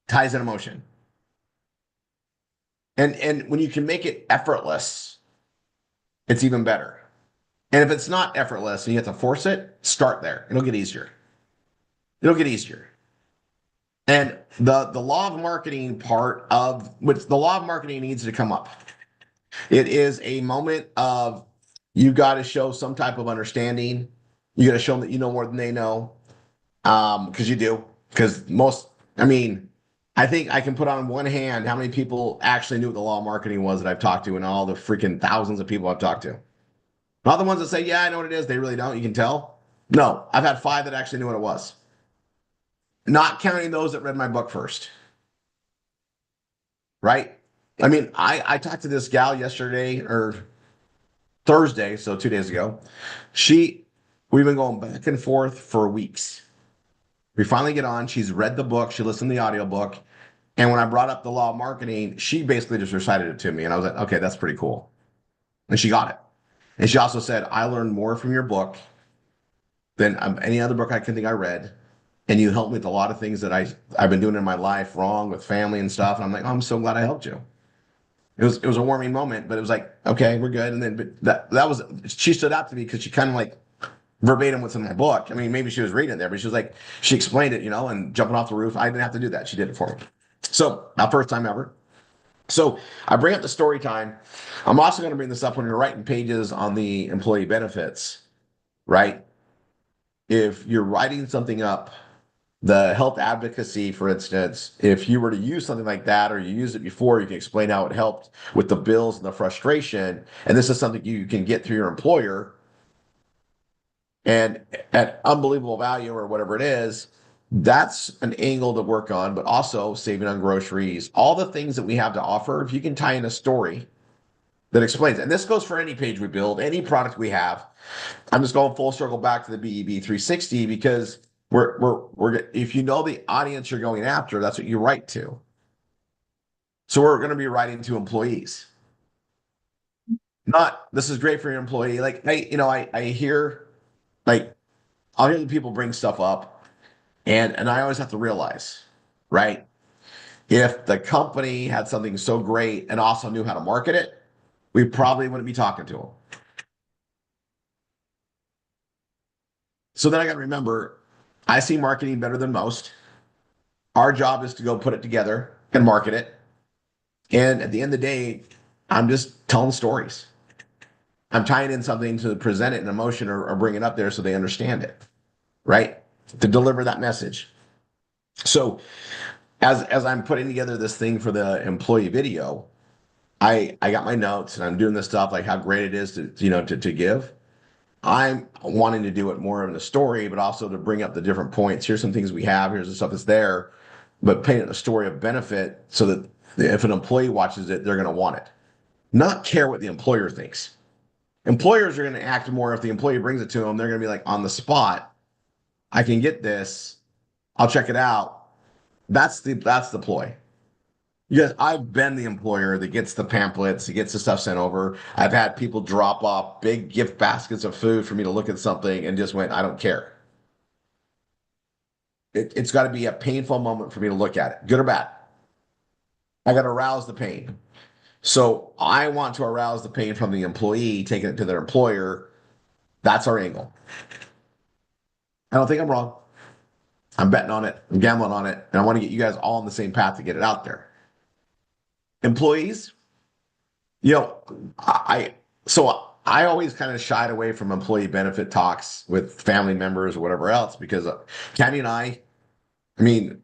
ties in emotion. And when you can make it effortless, it's even better. And if it's not effortless and you have to force it, start there. It'll get easier. It'll get easier. And the law of marketing part of which the law of marketing needs to come up. It is a moment of you got to show some type of understanding. You got to show them that you know more than they know. Because you do. Because I mean, I think I can put on one hand how many people actually knew what the law of marketing was that I've talked to and all the freaking thousands of people I've talked to. Not the ones that say, yeah, I know what it is. They really don't. You can tell. No, I've had 5 that actually knew what it was. Not counting those that read my book first. Right? I mean, I talked to this gal yesterday or Thursday, so 2 days ago. We've been going back and forth for weeks. We finally get on. She's read the book. She listened to the audiobook. And when I brought up the law of marketing, she basically just recited it to me. And I was like, okay, that's pretty cool. And she got it. And she also said, I learned more from your book than any other book I can think I read. And you helped me with a lot of things that I've been doing in my life wrong with family and stuff. And I'm like, oh, I'm so glad I helped you. It was a warming moment, but it was like, okay, we're good. And then but that was she stood out to me because she kind of like verbatim what's in my book. I mean, maybe she was reading it there, but she was like, she explained it, and jumping off the roof. I didn't have to do that. She did it for me. So, my first time ever. So, I bring up the story time. I'm also going to bring this up when you're writing pages on the employee benefits, right? If you're writing something up, the health advocacy, for instance, if you were to use something like that or you used it before, you can explain how it helped with the bills and the frustration. And this is something you can get through your employer and at unbelievable value or whatever it is. That's an angle to work on, but also saving on groceries, all the things that we have to offer. If you can tie in a story that explains, and this goes for any page we build, any product we have. I'm just going full circle back to the BEB 360 because we're if you know the audience you're going after, that's what you write to. So we're going to be writing to employees. Not this is great for your employee. Like I hear like I'll hear the people bring stuff up, and I always have to realize, right? If the company had something so great and also knew how to market it, we probably wouldn't be talking to them. So then I got to remember, I see marketing better than most. Our job is to go put it together and market it. And at the end of the day, I'm just telling stories. I'm tying in something to present it in emotion or bring it up there so they understand it, right? To deliver that message. So as I'm putting together this thing for the employee video, I got my notes and I'm doing this stuff like how great it is to give. I'm wanting to do it more in the story, but also to bring up the different points. Here's some things we have. Here's the stuff that's there, but paint a story of benefit so that if an employee watches it, they're going to want it. Not care what the employer thinks. Employers are going to act more if the employee brings it to them. They're going to be like on the spot. I can get this. I'll check it out. That's the ploy. Yes, I've been the employer that gets the pamphlets, that gets the stuff sent over. I've had people drop off big gift baskets of food for me to look at something and just went, I don't care. It's got to be a painful moment for me to look at it, good or bad. I got to arouse the pain. So I want to arouse the pain from the employee, taking it to their employer. That's our angle. I don't think I'm wrong. I'm betting on it. I'm gambling on it. And I want to get you guys all on the same path to get it out there. Employees, you know, so I always kind of shied away from employee benefit talks with family members or whatever else because Tammy and I mean,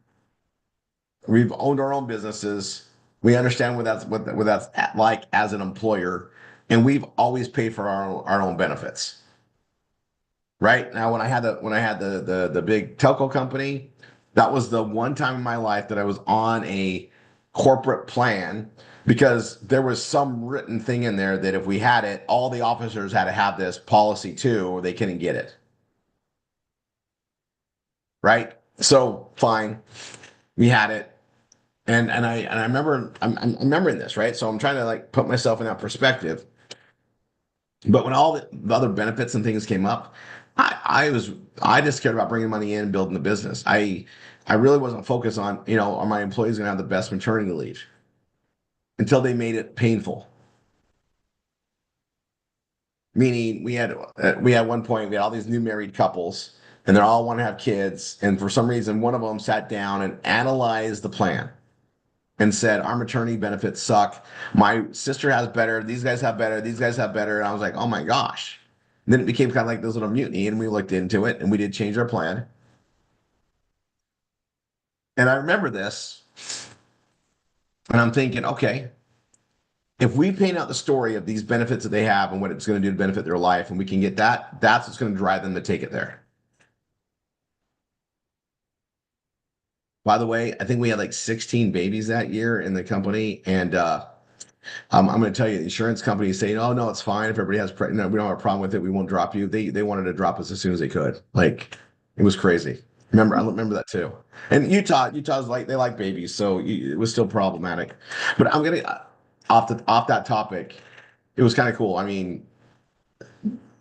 we've owned our own businesses. We understand what that's like as an employer, and we've always paid for our own benefits. Right now, when I had the big telco company, that was the one time in my life that I was on a corporate plan because there was some written thing in there that if we had it, all the officers had to have this policy too, or they couldn't get it. Right? So fine, we had it. And I remember I'm remembering this, right? So I'm trying to like put myself in that perspective. But when all the other benefits and things came up, I just cared about bringing money in and building the business. I really wasn't focused on, are my employees going to have the best maternity leave until they made it painful. Meaning we had one point we had all these new married couples and they all want to have kids, and for some reason one of them sat down and analyzed the plan and said, our maternity benefits suck. My sister has better. These guys have better. These guys have better. And I was like, oh my gosh. And then it became kind of like this little mutiny, and we looked into it and we did change our plan. And I remember this, and I'm thinking, okay, if we paint out the story of these benefits that they have and what it's going to do to benefit their life, and we can get that, that's what's going to drive them to take it there. By the way, I think we had like 16 babies that year in the company, and I'm going to tell you, the insurance companies saying, "Oh no, it's fine if everybody has no, we don't have a problem with it. We won't drop you." They wanted to drop us as soon as they could. Like it was crazy. I remember that too. And Utah's like they like babies, so it was still problematic. But I'm gonna off that topic. It was kind of cool. I mean,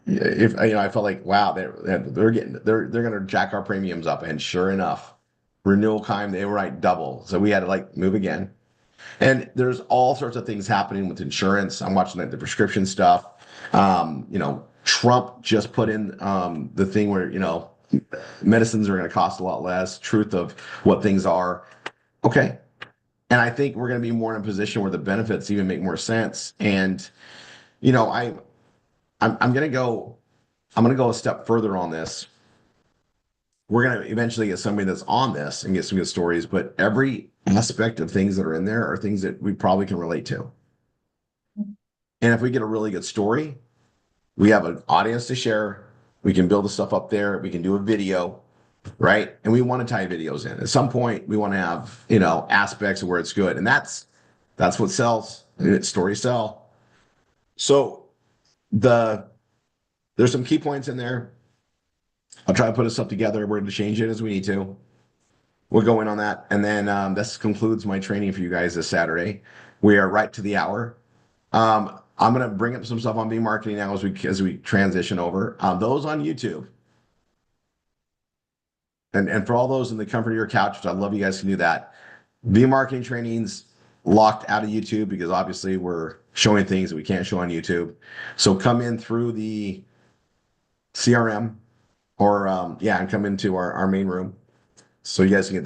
if I felt like wow, they're gonna jack our premiums up, and sure enough, renewal time they were like double. So we had to like move again. And there's all sorts of things happening with insurance. I'm watching like the prescription stuff. Trump just put in the thing where, medicines are going to cost a lot less, truth of what things are. Okay. And I think we're going to be more in a position where the benefits even make more sense. And, you know, I, I'm going to go, I'm going to go a step further on this. We're going to eventually get somebody that's on this and get some good stories, but every aspect of things that are in there are things that we probably can relate to. And if we get a really good story, we have an audience to share. We can build the stuff up there. We can do a video, right? And we want to tie videos in. At some point, we want to have, aspects of where it's good. And that's what sells. Stories sell. So there's some key points in there. I'll try to put this stuff together. We're going to change it as we need to. We'll go in on that. And then this concludes my training for you guys this Saturday. We are right to the hour. I'm going to bring up some stuff on marketing now as we transition over. Those on YouTube. And for all those in the comfort of your couch, which I love you guys can do that. marketing trainings locked out of YouTube because obviously we're showing things that we can't show on YouTube. So come in through the CRM or and come into our main room so you guys can get